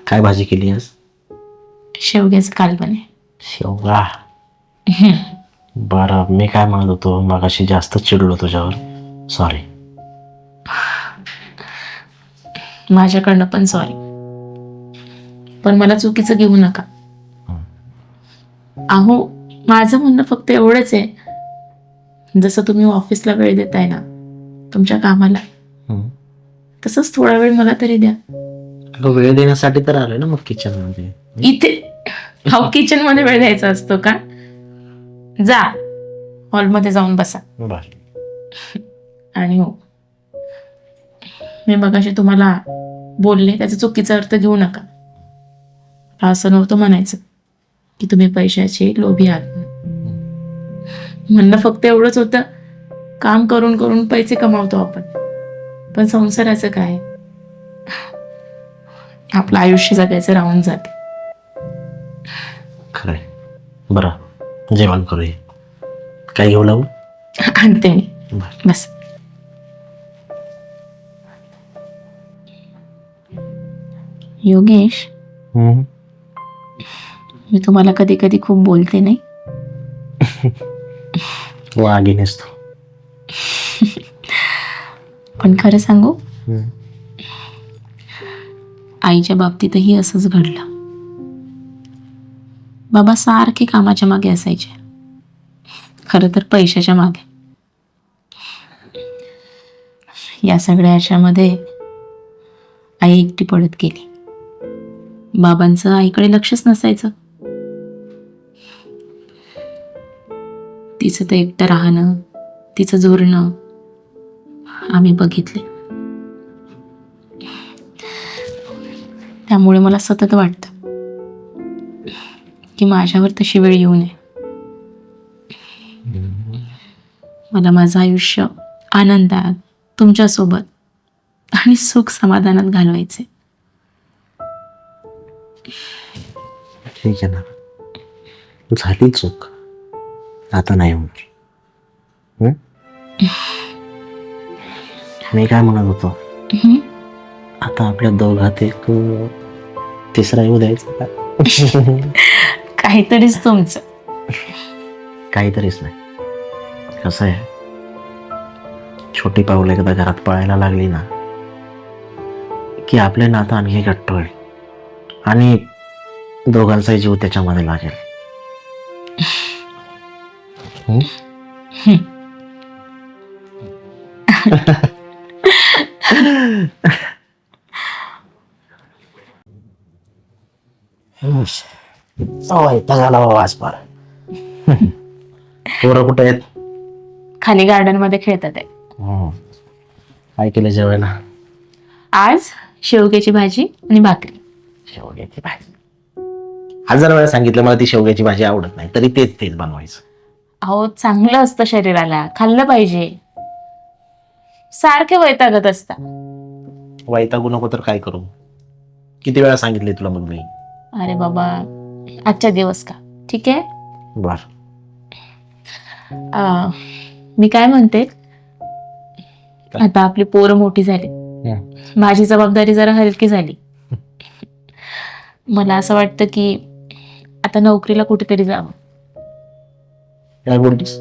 काय भाजी केली आज?
शेवग्याचं कालवण आहे.
शेवगा. बरं, मी काय म्हणत होतो, मगाशी जास्त चिडलो तुझ्यावर, सॉरी.
माझ्याकडनं पण सॉरी, पण मला चुकीचं घेऊ नका. अहो, माझं म्हणणं फक्त एवढंच आहे, जसं तुम्ही ऑफिसला वेळ देताय ना तुमच्या कामाला, तसंच थोडा वेळ मला तरी द्या.
वेळ देण्यासाठी तर आलोय ना मग किचन मध्ये.
इथे हो, किचन मध्ये वेळ द्यायचा असतो का? जा हॉलमध्ये जाऊन बसा. आणि हो, मी मगाशी तुम्हाला बोलले त्याचा चुकीचा अर्थ घेऊ नका. असं नव्हतं म्हणायचं की तुम्ही पैशाचे लोभी आहात. म्हणणं फक्त एवढंच होतं, काम करून करून पैसे कमावतो आपण, पण संसाराचं काय? आपलं आयुष्य जगायचं राहून जाते.
खरंय. बरं, जेवण करूया. काय घेऊ लागू?
आणते मी. बस. योगेश, मी तुम्हाला कधी कधी खूप बोलते नाही?
वागी नसतो.
पण खरं सांगू, आईच्या बाबतीतही असंच घडलं. बाबा सारखे कामाच्या मागे असायचे, खरं तर पैशाच्या मागे. या सगळ्या याच्यामध्ये आई एकटी पडत गेली. बाबांचं आईकडे लक्षच नसायचं. तिचं ते एकटं राहणं, तिचं झोरणं आम्ही बघितले. त्यामुळे मला सतत वाटतं की माझ्यावर तशी वेळ येऊ नये. मला माझं आयुष्य आनंदात, तुमच्यासोबत आणि सुख समाधानात घालवायचे.
ठीक आहे ना, झाली चूक, आता नाही होणार. हं? मी काय म्हणत होतो,
हम्म.
आता आपल्या दोघात एक तिसरा येऊ द्यायचा का?
काहीतरीच तुमचं.
काहीतरीच नाही. कसं आहे, छोटी पाऊल एकदा घरात पळायला लागली ना की आपले नातं आणखी घट्ट होईल आणि दोघांचाही जीव त्याच्यामध्ये लागेल. हं? झाला बाबा आज पार. पोरं कुठे आहेत?
खाली गार्डन मध्ये खेळतात आहे.
काय केलं जेवायला?
आज शेवग्याची भाजी आणि भाकरी.
शेवग्याची भाजी. हजार वेळा सांगितलं मला ती शेवग्याची भाजी आवडत नाही, तरी तेच तेच बनवायचं.
अहो चांगलं असतं शरीराला, खाल्लं पाहिजे. सारखे वैतागत असता.
वैतागू नको तर काय करू? किती वेळा सांगितले तुला मग मी?
अरे बाबा, आजचा दिवस का, ठीक आहे.
बर.
मी काय म्हणते, आता आपली पोरं मोठी झाली, माझी जबाबदारी जरा हलकी झाली. मला असं वाटतं की आता नोकरीला कुठेतरी जावं,
काय बोलतीस?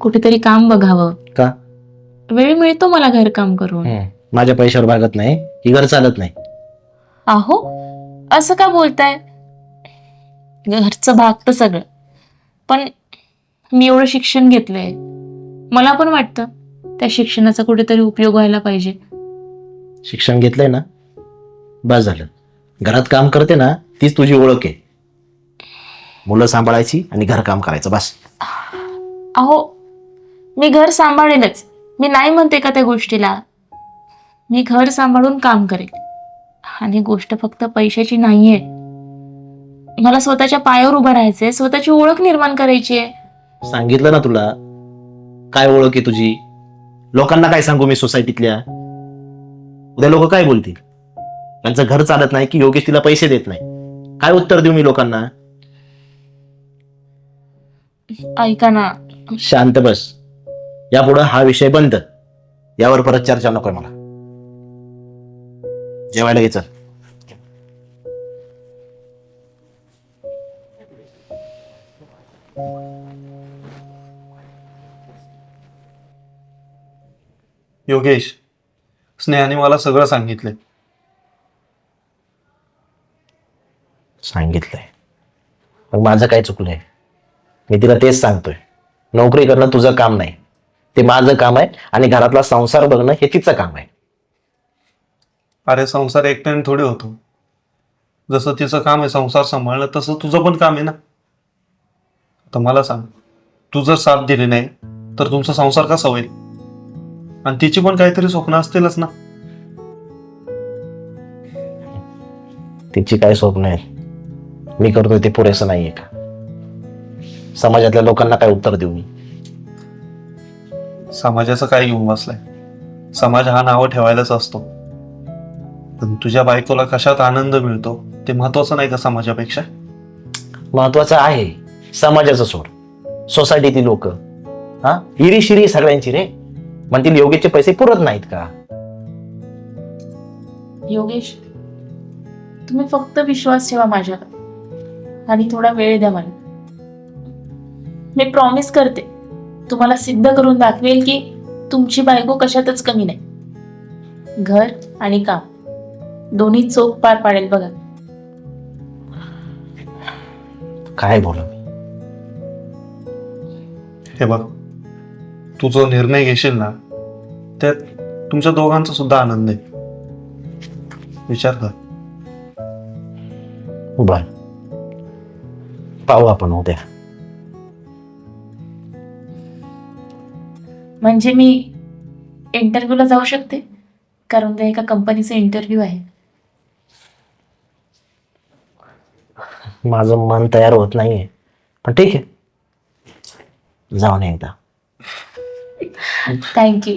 कुठेतरी काम बघावं.
का?
वेळ मिळतो मला घरकाम करून.
माझ्या पैशावर भागत नाही ही घर चालत नाही.
अहो असं का बोलताय? घरचं भागतं सगळं, पण मी एवढं शिक्षण घेतलंय, मला पण वाटतं त्या शिक्षणाचा कुठेतरी उपयोग व्हायला पाहिजे.
शिक्षण घेतलंय ना, बस झालं. घरात काम करते ना, तीच तुझी ओळख आहे. मुलं सांभाळायची आणि घरकाम करायचं, बस.
अहो मी घर सांभाळेलच, मी नाही म्हणते का त्या गोष्टीला. मी घर सांभाळून काम करेल, आणि गोष्ट फक्त पैशाची नाहीये. मला स्वतःच्या पायावर उभं राहायचंय, स्वतःची ओळख निर्माण करायची आहे.
सांगितलं ना तुला, काय ओळख आहे तुझी? लोकांना काय सांगू मी सोसायटीतल्या? उद्या लोक काय बोलतील? त्यांचं घर चालत नाही की योगेश तिला पैसे देत नाही, काय उत्तर देऊ मी लोकांना?
ऐका ना.
शांत बस. यापुढे हा विषय बंद. यावर परत चर्चा नकोय मला. जेवायला घे, चल.
योगेश, स्नेहाने मला सगळं सांगितलंय.
सांगितलंय, मग माझं काय चुकलंय? मी तिला तेच सांगतोय, नोकरी करणं तुझं काम नाही, ते माझं काम आहे, आणि घरातला संसार बघणं हे तिचं काम आहे.
अरे संसार एकट्याने थोडी होतो. जसं तिचं काम आहे संसार सांभाळणं, तसं तुझं पण काम आहे ना. आता मला सांग, तू जर साथ दिली नाही तर तुमचा संसार कसा होईल? आणि तिची पण काहीतरी स्वप्न असतीलच ना.
तिची काय स्वप्न आहेत, मी करतोय ते पुरेसं नाहीये का? समाजातल्या लोकांना काय उत्तर देऊ मी?
समाजाचं काय घेऊन बसलाय? समाज हा नावं ठेवायलाच असतो, पण तुझ्या बायकोला कशात आनंद मिळतो ते महत्वाचं नाही का समाजापेक्षा?
महत्वाचं आहे. समाजाचं सोड, सोसायटीतील लोक, हा हिरीशिरी सगळ्यांची रे, म्हणतील योगेशचे पैसे पुरत नाहीत का?
योगेश, तुम्ही फक्त विश्वास ठेवा माझ्यावर, आणि थोडा वेळ द्या मला. मी प्रॉमिस करते, तुम्हाला सिद्ध करून दाखवेल की तुमची बायको कशातच कमी नाही. घर आणि काम दोन्ही चोख पार पाडेल बघा.
काय बोलू मी?
हे बघ, तू जो निर्णय घेशील ना, त्यात तुमच्या दोघांचा सुद्धा आनंद आहे. विचार कर.
बर, पाहू आपण उद्या.
म्हणजे मी इंटरव्ह्यूला जाऊ शकते, कारण उद्या एका कंपनीचा इंटरव्ह्यू आहे.
माझं मन तयार होत नाहीये, पण ठीक आहे, जाऊन एकदा.
थँक्यू.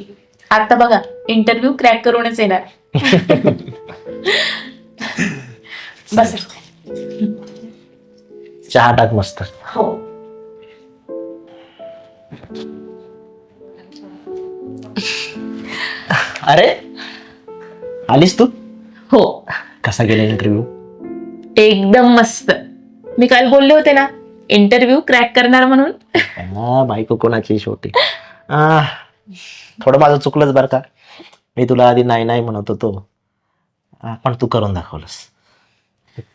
आता बघा, इंटरव्ह्यू क्रॅक करूनच येणार. बस.
चहा टाक मस्त.
हो.
अरे आलीस तू?
हो,
कसा गेला इंटरव्ह्यू?
एकदम मस्त. मी काल बोलले होते ना इंटरव्ह्यू क्रॅक करणार म्हणून.
बायको कोणाची शेवटी. आ, थोडं माझं चुकलंच बरं का. मी तुला आधी नाही नाही म्हणत होतो, पण तू करून दाखवलंस.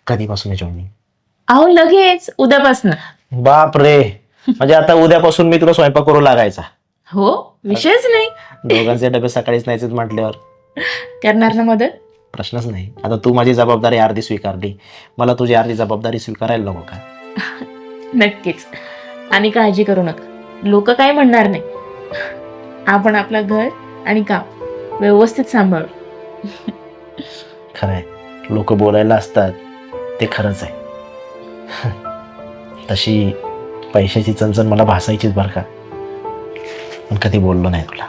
कधीपासून जॉईनिंग?
अहो लगेच उद्यापासून.
बाप रे, म्हणजे आता उद्यापासून मी तुला स्वयंपाक करू लागायचा.
हो, विषयच नाही.
दोघांचे डबे सकाळीच न्यायचे म्हटल्यावर
करणार ना मदत.
प्रश्नच नाही. आता तू माझी जबाबदारी अर्धी स्वीकारली, मला तुझी अर्धी जबाबदारी स्वीकारायला नको का?
नक्कीच. आणि काळजी करू नका, लोक काय म्हणणार नाही. आपण आपलं घर आणि काम व्यवस्थित सांभाळू.
खरंय, लोक बोलायला असतात ते खरंच आहे. तशी पैशाची चणचण मला भासायचीच बरं का, पण कधी बोललो नाही तुला.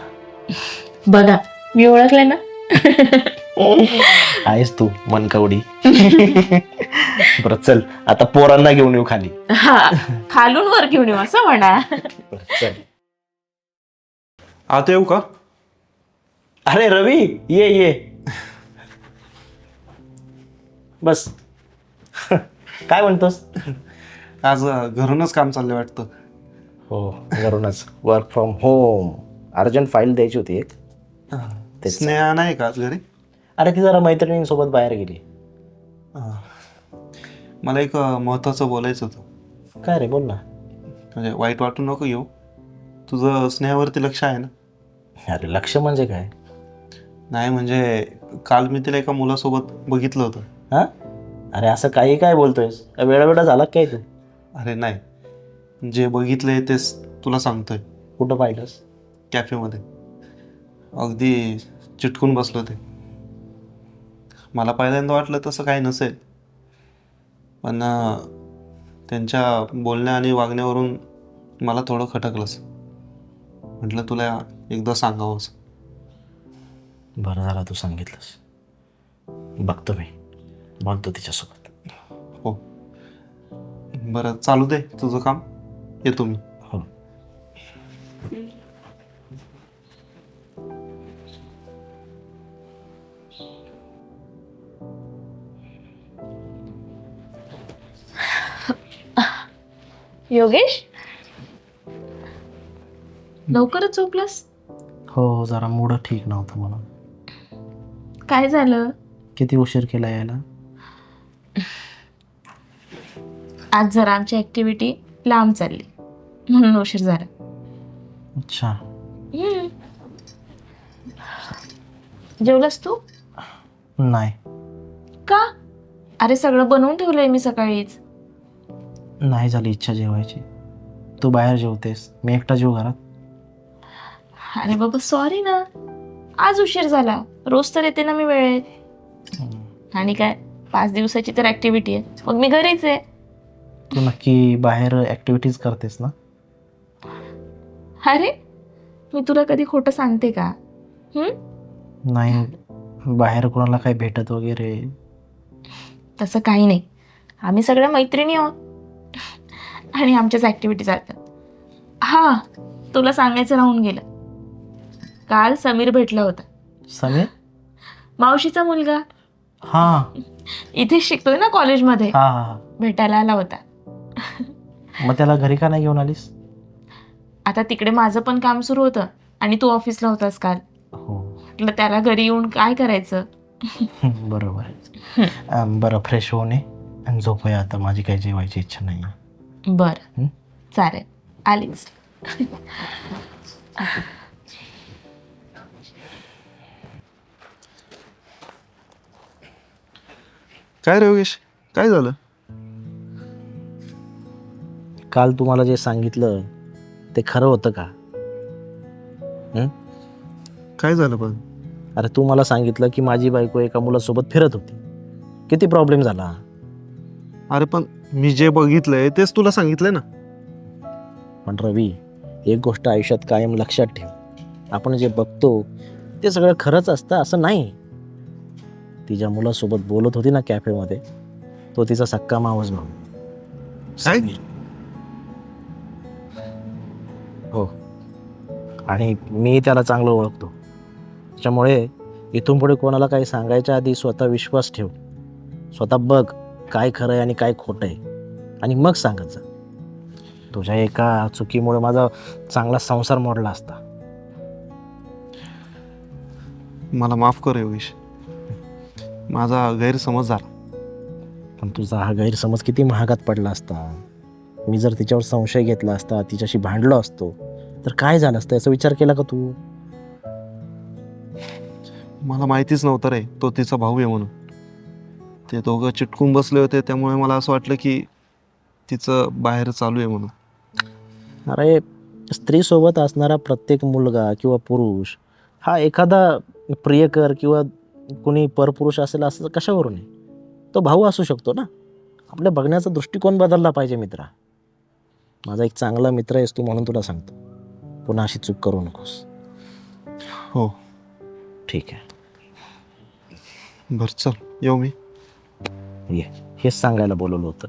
बघा, मी ओळखले ना.
आहेस तू मनकवडी. बरं चल, आता पोरांना घेऊन येऊ खाली.
हा, खालून वर घेऊन येऊ असं म्हणा.
बरं, चल.
आता येऊ का?
अरे रवी, ये ये बस. काय म्हणतोस?
आज घरूनच काम चाललंय वाटतं.
हो, घरूनच work from home. Urgent file द्यायची होती एक. तेच.
स्नेहा नाही का आज घरी?
अरे ती जरा मैत्रिणींसोबत बाहेर गेली.
मला एक महत्वाचं बोलायचं होतं.
काय रे, बोल ना.
म्हणजे वाईट वाटू नको येऊ. तुझं स्नेहावरती लक्ष आहे ना?
अरे लक्ष म्हणजे काय?
नाही म्हणजे काल मी तिला एका मुलासोबत बघितलं होतं.
हा, अरे असं काही काय बोलतोयस? वेळा झाला काय तू?
अरे नाही, जे बघितलंय तेच तुला सांगतोय.
कुठं पाहिलंस?
कॅफेमध्ये अगदी चिटकून बसलो ते. मला पहिल्यांदा वाटलं तसं काही नसेल, पण त्यांच्या बोलण्या आणि वागण्यावरून मला थोडं खटकलंच. म्हटलं तुला एकदा सांगावंच.
बरं झालं तू सांगितलंस. बघतो मी, बोलतो तिच्यासोबत.
हो, बरं चालू दे तुझं काम, येतो मी.
हो.
योगेश, लवकरच झोपलास?
हो, जरा मूड ठीक नव्हतं म्हणून.
काय झालं?
किती उशीर केला यायला?
आज जरा आमची ऍक्टिव्हिटी लांब चालली म्हणून उशीर झाला.
अच्छा.
जेवलास तू?
नाही.
का? अरे सगळं बनवून ठेवलंय मी सकाळीच.
नाही झाली इच्छा जेवायची. तू बाहेर जेवतेस, मी एकटा जेव घरात.
अरे बाबा सॉरी ना, आज उशीर झाला. रोज तर येते ना मी वेळेत. आणि काय, 5 दिवसाची तर ऍक्टिव्हिटी आहे, मग मी घरीच आहे.
तू नक्की बाहेर ऍक्टिव्हिटीज करतेस ना?
अरे मी तुला कधी खोटं सांगते का?
नाही, बाहेर कोणाला काही भेटत वगैरे?
तसं काही नाही, आम्ही सगळ्या मैत्रिणी आहोत आणि आमच्याच ऍक्टिव्हिटी चालतात. हा, तुला सांगायचं राहून गेलं, काल समीर भेटला होता.
समीर?
मावशीचा मुलगा.
हा,
इथे शिकतोय ना कॉलेजमध्ये.
हा हा.
भेटायला आला होता.
मग त्याला घरी का नाही घेऊन आलीस?
आता तिकडे माझं पण काम सुरू होतं आणि तू ऑफिसला होतास काल.
हो.
म्हटलं त्याला घरी येऊन काय करायचं.
बरोबर. बरं, फ्रेश होऊ नये आणि झोपूया आता. माझी काही जेवायची इच्छा नाही.
बरं चालेल, आलीच.
काय रे योगेश, काय झालं?
काल तुम्हाला जे सांगितलं ते खरं होतं का?
काय झालं पण?
अरे तू मला सांगितलं की माझी बायको एका मुलासोबत फिरत होती. किती प्रॉब्लेम झाला.
अरे पण मी जे बघितलंय तेच तुला सांगितलंय ना.
पण रवी, एक गोष्ट आयुष्यात कायम लक्षात ठेव, आपण जे बघतो ते सगळं खरंच असतं असं नाही. ती ज्या मुलासोबत बोलत होती ना कॅफेमध्ये, तो तिचा सक्का मावस भाऊ. समीर. हो, आणि मी त्याला चांगलं ओळखतो. त्याच्यामुळे इथून पुढे कोणाला काही सांगायच्या आधी स्वतः विश्वास ठेव. स्वतः बघ काय खरं आहे आणि काय खोटं आहे, आणि मग सांगत जा. तुझ्या एका चुकीमुळे माझा चांगला संसार मोडला असता.
मला माफ कर योगेश, माझा गैरसमज झाला.
पण तुझा हा गैरसमज किती महागात पडला असता. मी जर तिच्यावर संशय घेतला असता, तिच्याशी भांडलो असतो, तर काय झालं असतं याचा विचार केला का तू?
मला माहितीच नव्हतं रे तो तिचा भाऊ आहे म्हणून. ते दोघं चिटकून बसले होते, त्यामुळे मला असं वाटलं की तिचं बाहेर चालू आहे म्हणून.
अरे, स्त्रीसोबत असणारा प्रत्येक मुलगा किंवा पुरुष हा एखादा प्रियकर किंवा कोणी परपुरुष असेल असं कशावरून आहे? तो भाऊ असू शकतो ना. आपल्या बघण्याचा दृष्टिकोन बदलला पाहिजे मित्रा. माझा एक चांगला मित्र आहेस तू म्हणून तुला सांगतो, पुन्हा अशी चूक करू नकोस.
हो,
ठीक आहे,
बरं चल येऊ मी.
ये. हेच सांगायला बोलवलं होतं.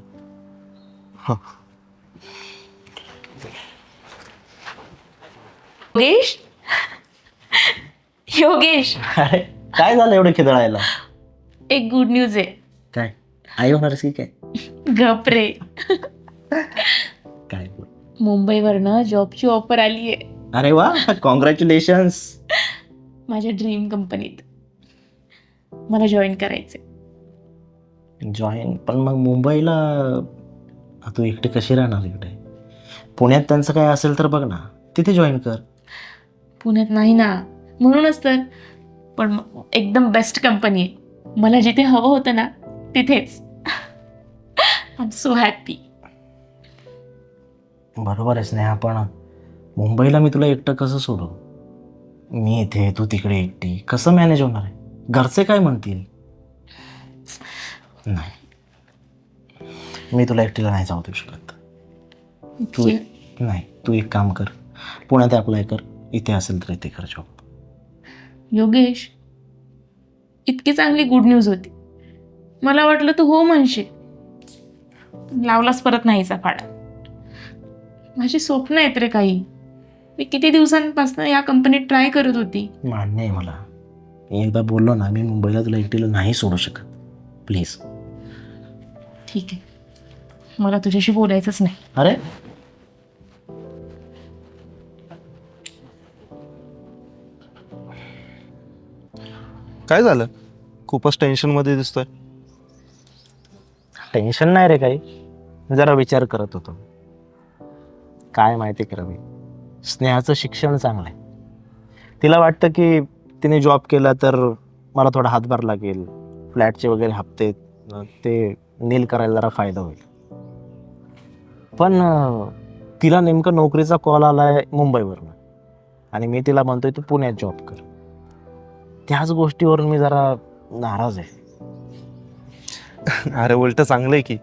हां.
योगेश, योगेश,
अरे काय झालं एवढं खिदळायला?
एक गुड न्यूज आहे.
काय आई होणारच की काय?
गप रे.
काय बोल.
मुंबईवरनं जॉबची ऑफर आली आहे
अरे वा, कॉंग्रॅच्युलेशन्स.
माझ्या ड्रीम कंपनीत. मला जॉईन करायचंय.
जॉईन? पण मग मुंबईला तू एकटी कशी राहणार इकडे? पुण्यात त्यांचं काय असेल तर बघ ना, तिथे जॉईन कर.
पुण्यात नाही ना, म्हणूनच तर. पण एकदम बेस्ट कंपनी आहे. मला जिथे हवं होतं ना तिथेच. I am so happy.
बरोबर आहेस नाही, पण मुंबईला मी तुला एकटं कसं सोडू? मी इथे, तू तिकडे एकटी, कसं मॅनेज होणार आहे? घरचे काय म्हणतील? नाही, मी तुला एकटीला नाही जाऊ देऊ शकत. तू नाही, तू एक काम कर, पुण्यात अप्लाय कर. इथे असेल तर इथे कर जॉब.
योगेश, इतकी चांगली गुड न्यूज होती. मला वाटलं तू हो म्हणशील. लावलास परत नाहीचा फाडा. माझी स्वप्न आहेत रे काही. मी किती दिवसांपासून या कंपनीत ट्राय करत होती.
मान्य आहे मला. मी एकदा बोललो ना, मी मुंबईला तुला एकटीला नाही सोडू शकत. प्लीज.
ठीक आहे, मला तुझ्याशी बोलायचंच नाही.
अरे
काय झालं? खूपच टेन्शनमध्ये दिसतोय.
टेन्शन नाही रे काही, जरा विचार करत होतो. काय माहिती का रवी, स्नेहाचं शिक्षण चांगलं आहे. तिला वाटतं की तिने जॉब केला तर मला थोडा हातभार लागेल, फ्लॅटचे वगैरे हप्ते ते नील करायला जरा फायदा होईल. पण तिला नेमकं नोकरीचा कॉल आला आहे मुंबईवरून, आणि मी तिला म्हणतोय तू पुण्यात जॉब कर. त्याच गोष्टीवरून मी जरा नाराज आहे.
अरे उलट चांगलं आहे की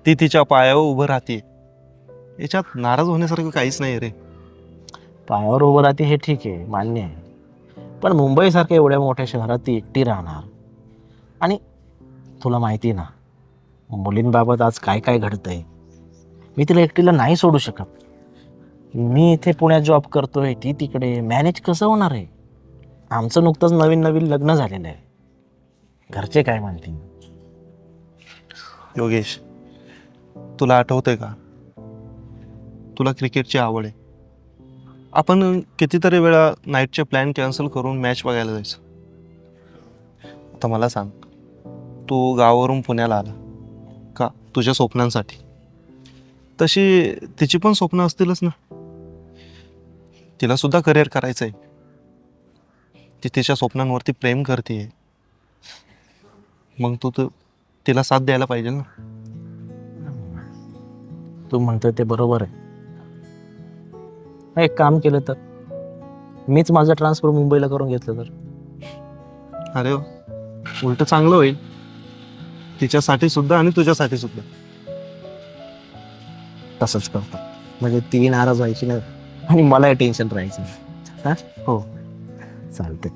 ती तिच्या पायावर उभं राहते. याच्यात नाराज होण्यासारखं काहीच नाही रे.
पायावर उभं राहते हे ठीक आहे, मान्य आहे. पण मुंबईसारख्या एवढ्या मोठ्या शहरात ती एकटी राहणार, आणि तुला माहिती आहे ना मुलींबाबत आज काय काय घडतंय. मी तिला एकटीला नाही सोडू शकत. मी इथे पुण्यात जॉब करतोय, ती तिकडे. मॅनेज कसं होणार आहे? आमचं नुकतंच नवीन नवीन लग्न झालेलं आहे. घरचे काय म्हणतील?
योगेश, तुला आठवतंय का, तुला क्रिकेटची आवड आहे. आपण कितीतरी वेळा नाईटचे प्लॅन कॅन्सल करून मॅच बघायला जायचं. आता मला सांग, तू गावावरून पुण्याला आला का तुझ्या स्वप्नांसाठी? तशी तिची पण स्वप्न असतीलच ना. तिला सुद्धा करिअर करायचं आहे. ती तिच्या स्वप्नांवरती प्रेम करते. मग तू तिला साथ द्यायला पाहिजे ना.
तू म्हणतोय ते बरोबर आहे. एक काम केलं तर मीच माझं ट्रान्सफर मुंबईला करून घेतलं तर?
अरे उलट चांगलं होईल, तिच्यासाठी सुद्धा आणि तुझ्यासाठी सुद्धा.
तसंच करतो, म्हणजे ती नाराज व्हायची नाही आणि मलाही टेन्शन राहायचं नाही. हा,
हो
चालते.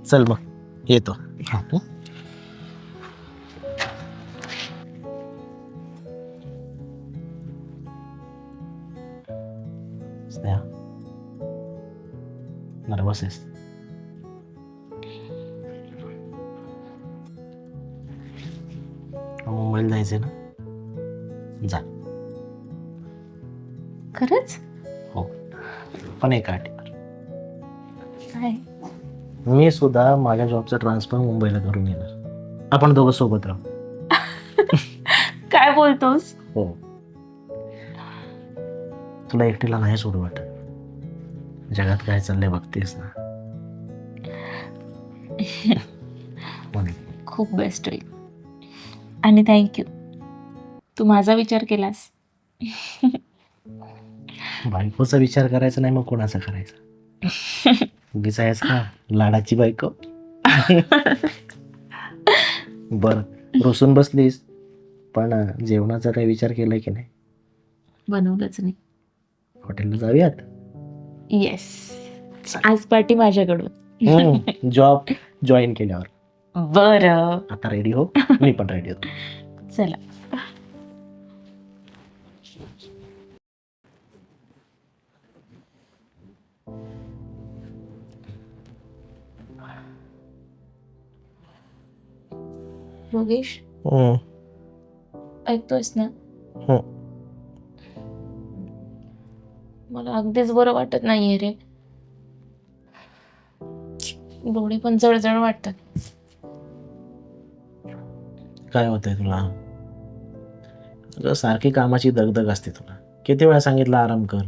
चल मग येतो.
हां.
प्रोसेस. मुंबईला जायचंय ना, जा.
खरंच?
हो, पण एका अटीवर.
काय?
मी सुद्धा माझ्या जॉबचं ट्रान्सफर मुंबईला करून येणार. आपण दोघं सोबत राहू.
काय बोलतोस?
हो. तुला एकटीला नाही सोडू वाटत. जगात काय चाललंय बघतेस ना. म्हणे.
खूप बेस्ट होईल. आणि थँक्यू, तू माझा विचार केलास.
बायकोचा विचार करायचा नाही, मग कोणाचा करायचा? उगीच आहेस का लाडाची बायको. बर, रुसून बसलीस, पण जेवणाचा काही विचार केलाय की नाही?
बनवलंच नाही.
हॉटेलला जाऊयात.
येस, आज पार्टी माझ्याकडून.
जॉब जॉईन केल्यावर.
बरं,
आता रेडी हो, मी पण रेडी होतो.
चला. योगेश, ऐकतोयस ना? मला अगदीच बरं वाटत नाहीये रे. डोळे पण जळजळ वाटतात.
काय होतंय तुला? अगं, सारखी कामाची दगदग असते तुला. किती वेळा सांगितलं आराम कर.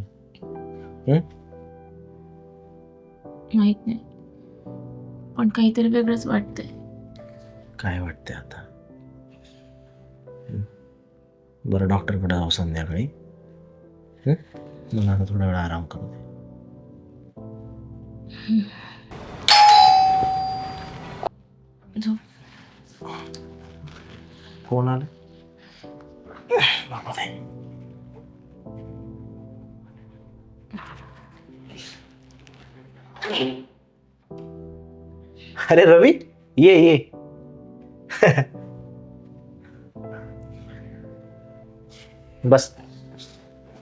माहित नाही, पण काहीतरी वेगळंच वाटतंय.
काय वाटतंय आता? बरं, डॉक्टरकडे जाऊ संध्याकाळी. मला आता थोडा वेळ आराम करू दे.
झोप.
कोण आलं? बाबा दे. अरे रवी, ये ये. बस.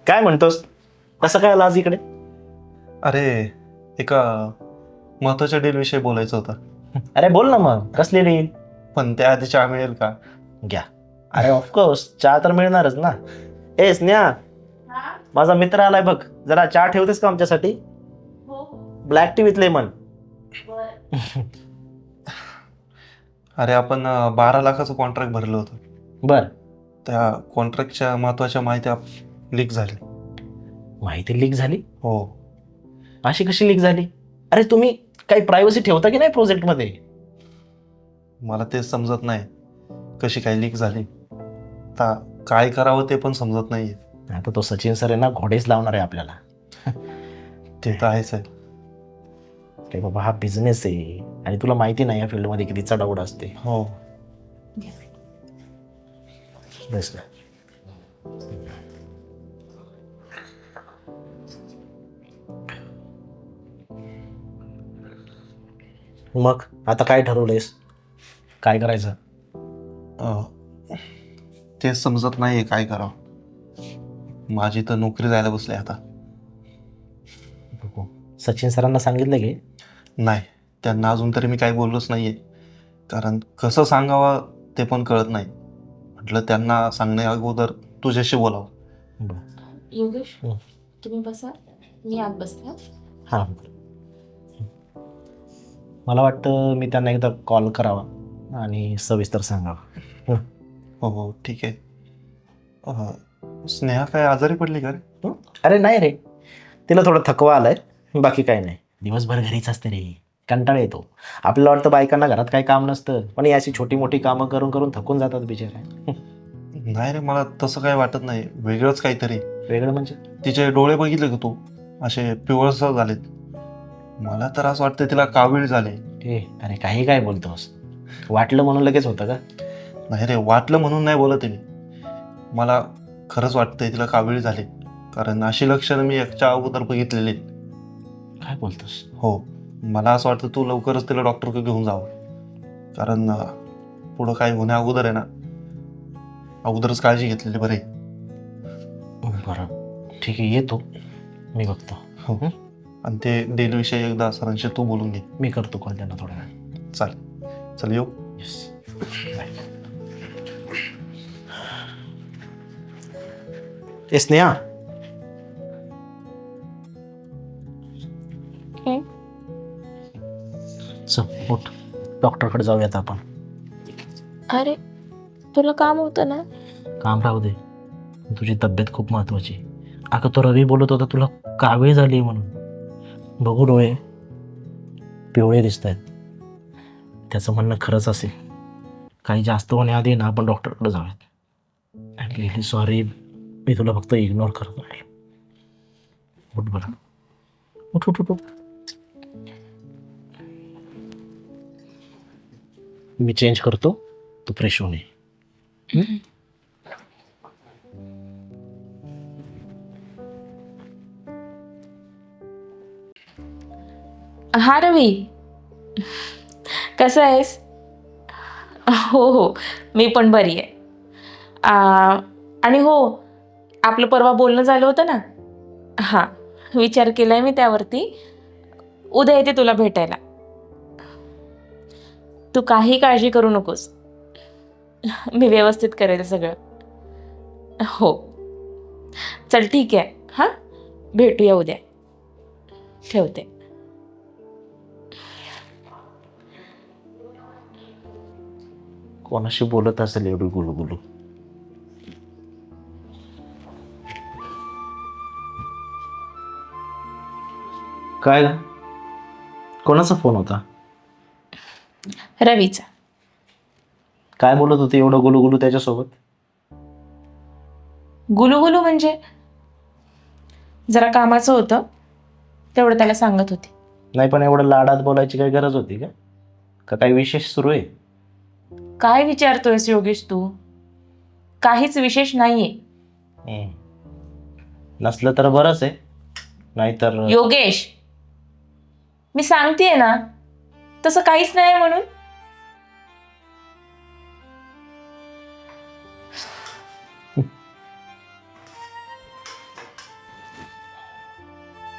काय म्हणतोस? कसं काय आला आज इकडे?
अरे, एका महत्वाच्या डील विषयी बोलायचं होतं.
अरे बोल ना मग, कसली डील?
पण त्याआधी चहा मिळेल का?
घ्या. अरे ऑफकोर्स, चहा तर मिळणारच ना. ए स्नेहा, माझा मित्र आलाय बघ, जरा चहा ठेवतेस का आमच्यासाठी? Black tea with lemon.
अरे, आपण 12 लाखाचं कॉन्ट्रॅक्ट भरलं होतं.
बर.
त्या कॉन्ट्रॅक्टच्या महत्वाच्या माहिती लीक झाली.
माहिती लीक झाली?
हो.
अशी कशी लीक झाली? अरे तुम्ही काही प्रायव्हसी ठेवता की नाही प्रोजेक्टमध्ये?
मला तेच समजत नाही, कशी काय लीक झाली. आता काय करावं ते पण समजत नाहीये.
आता तो सचिन सर आहे ना, घोडेच लावणार आहे आपल्याला.
ते तर आहेच आहे.
अरे बाबा, हा बिझनेस आहे आणि तुला माहिती नाही या फील्डमध्ये किती चढाओढ असते.
हो.
बस ना. मग आता काय ठरवलंयस? काय करायचं?
तेच समजत नाहीये काय करावं. माझी तर नोकरी जायला बसली आता.
सचिन सरांना सांगितलं की?
नाही, त्यांना अजून तरी मी काही बोललोच नाहीये, कारण कसं सांगावं ते पण कळत नाही. म्हटलं त्यांना सांगण्या अगोदर तुझ्याशी बोलावं.
योगेश, तुम्ही बसा, मी आत बसते.
हां, मला वाटतं मी त्यांना एकदा कॉल करावा आणि सविस्तर सांगावं.
हो हो, ठीक आहे. स्नेहा काय आजारी पडली का रे?
अरे नाही रे, तिला थोडा थकवा आलाय, बाकी काही नाही. दिवसभर घरीच असते रे, कंटाळा येतो. आपल्याला वाटतं बायकांना घरात काही काम नसतं, पण अशी छोटी मोठी कामं करून करून थकून जातात बिचाऱ्या.
नाही रे, मला तसं काही वाटत नाही. वेगळंच काहीतरी.
वेगळं म्हणजे?
तिचे डोळे बघितले का तू? असे पिवळसर झालेत. मला तर असं वाटतं तिला कावीळ झाले.
अरे काही काय बोलतोस? वाटलं म्हणून लगेच होतं का?
नाही रे, वाटलं म्हणून नाही बोलत आहे मी. मला खरंच वाटतंय तिला कावीळ झाले, कारण अशी लक्षणं मी याच्या अगोदर बघितलेली.
काय बोलतोस?
हो. मला असं वाटतं तू लवकरच तिला डॉक्टरकडे घेऊन जावं, कारण पुढं काही होण्या अगोदर आहे ना, अगोदरच काळजी घेतलेली बरे.
बरं ठीक आहे, येतो मी बघतो.
हो. आणि ते डीलविषयी एकदा सरांशी तू बोलून घे.
मी करतो कॉल त्यांना थोड्या वेळ.
चालेल. चल येऊ.
येस. ए स्नेहा, चल उठ, डॉक्टरकडे जाऊयात आपण.
अरे तुला काम होतं ना.
काम राहू दे, तुझी तब्येत खूप महत्वाची. अगं तो रवी बोलत होता तुला कावीळ झाली म्हणून. बघू डोळे पिवळे दिसत आहेत. त्याचं म्हणणं खरंच असेल. काही जास्त होण्याआधी ना आपण डॉक्टरकडे जाऊयात. आय एम रिअली सॉरी, मी तुला फक्त इग्नोर करत राहील. उठ बरं, उठ उठ उठ उठ. मी चेंज करतो, तू फ्रेश होऊन ये.
हा रवी, कसं आहेस? हो हो, मी पण बरी आहे. आणि हो, आपलं परवा बोलणं झालं होतं ना. हां, विचार केलाय मी त्यावरती. उद्या येते तुला भेटायला. तू काही काळजी करू नकोस, मी व्यवस्थित करेल सगळं. हो, चल ठीक आहे. हां, भेटूया उद्या. ठेवते.
कोणाशी बोलत असेल एवढी गुलुगुलू. काय ग, कोणाचा फोन होता?
रवीचा.
काय बोलत होती एवढं गुलुगुलू त्याच्यासोबत?
गुलुगुलू म्हणजे जरा कामाचं होतं, तेवढं त्याला सांगत होते.
नाही, पण एवढं लाडात बोलायची काही गरज होती का? का काही विशेष सुरू आहे?
काय विचारतोयस योगेश तू? काहीच विशेष नाहीये.
नसलं तर बरंच आहे, नाहीतर
योगेश, मी सांगतेय ना, तसं काहीच नाही म्हणून.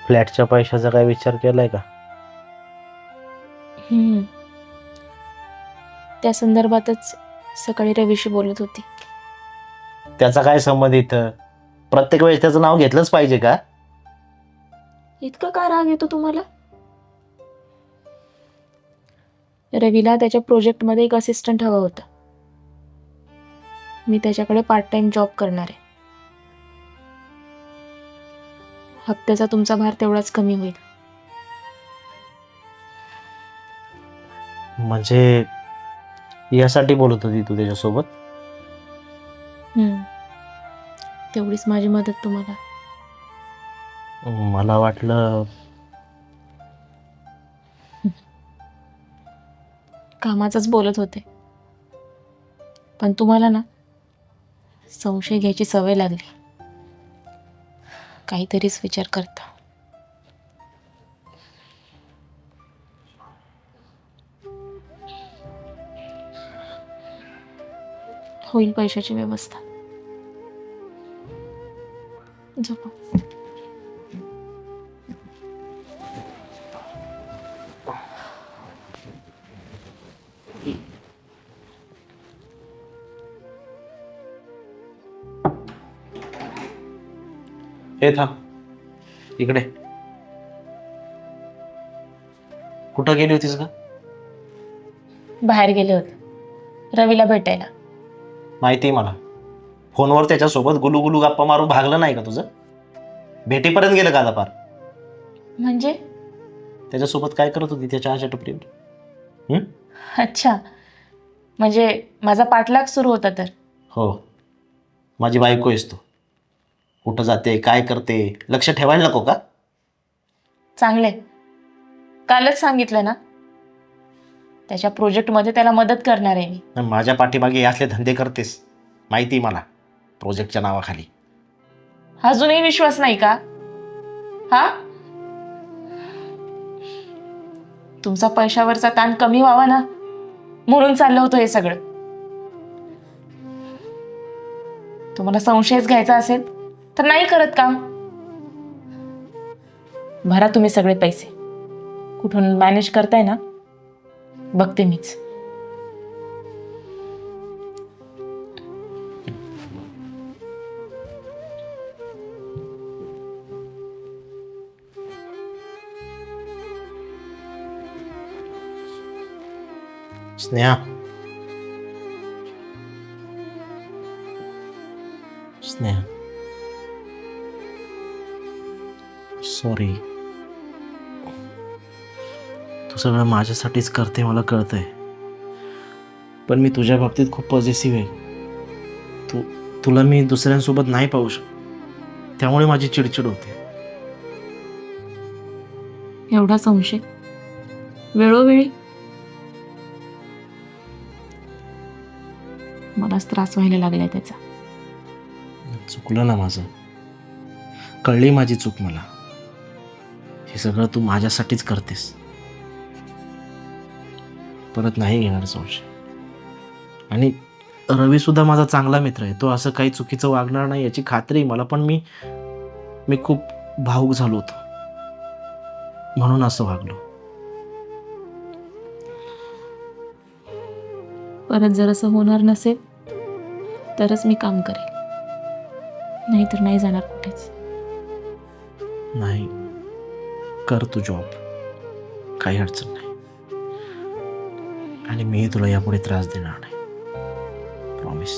फ्लॅटच्या पैशाचा काय विचार केलाय का?
त्या संदर्भातच सकाळी रवीशी बोलत होती.
त्याचा काय संबंध इथं? प्रत्येक वेळेस त्याचं नाव घेतलंच पाहिजे का?
इतका का राग येतो तुम्हाला? रवीला त्याच्या प्रोजेक्टमध्ये एक असिस्टंट हवा होता. मी त्याच्याकडे पार्ट टाइम जॉब करणार आहे. हप्त्याचा तुमचा भार तेवढाच कमी होईल.
म्हणजे यासाठी बोलत होती तू त्याच्यासोबत?
तेवढीच माझी मदत तुम्हाला.
मला वाटलं
कामाचंच बोलत होते, पण तुम्हाला ना संशय घ्यायची सवय लागली. काहीतरीच विचार करता. होईल पैशाची व्यवस्था. झोपा.
हे थांब, इकडे. कुठं गेली होतीस का?
बाहेर गेले होते रवीला भेटायला.
माहिती मला. फोनवर त्याच्यासोबत गुलुगुलू गप्पा मारून भागलं नाही का तुझं? भेटीपर्यंत गेलं का आता पार?
म्हणजे?
त्याच्यासोबत काय करत होती त्या चहाच्या टपरीवर?
अच्छा, म्हणजे माझा पाठलाग सुरू होता तर.
हो, माझी बायको आहेस तू. कुठं जाते, काय करते, लक्ष ठेवायला नको का?
चांगले, कालच सांगितलं ना, त्याच्या प्रोजेक्टमध्ये त्याला मदत करणार आहे मी.
माझ्या पाठीमागे असले धंदे करतेस, माहिती मला, प्रोजेक्टच्या नावाखाली.
अजूनही विश्वास नाही का? हा, तुमचा पैशावरचा ताण कमी व्हावा ना, म्हणून चाललं होतं हे सगळं. तुम्हाला संशयच घ्यायचा असेल तर नाही करत काम. भरा तुम्ही सगळे पैसे. कुठून मॅनेज करताय ना, बघते मीच.
स्नेहा, स्नेहा, सॉरी. तू सगळं माझ्यासाठीच करते मला कळतंय, पण मी तुझ्या बाबतीत खूप पॉझिटिव्ह आहे. तुला मी दुसऱ्यांसोबत नाही पाहू शकत, त्यामुळे माझी चिडचिड होते.
एवढा संशय वेळोवेळी? मलाच त्रास व्हायला लागलाय त्याचा.
चुकलं ना माझं, कळली माझी चूक मला. हे सगळं तू माझ्यासाठीच करतेस. परत नाही घेणार संशय. आणि रवी सुद्धा माझा चांगला मित्र आहे, तो असं काही चुकीचं वागणार नाही याची खात्री आहे मला. पण मी खूप भावुक झालो होतो म्हणून असं वागलो.
परत जर असं होणार नसेल तरच मी काम करेल, नाहीतर नाही जाणार कुठेच.
नाही, कर तू जॉब, काही अडचण नाही. आणि मी तुला यापुढे त्रास देणार नाही, प्रॉमिस.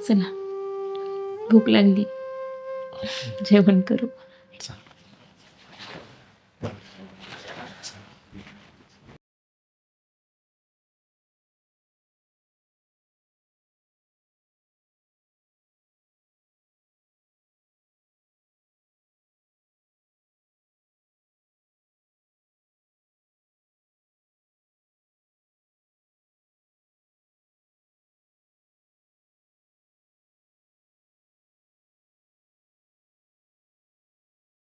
चला, भूक लागली, जेवण करू.
चल.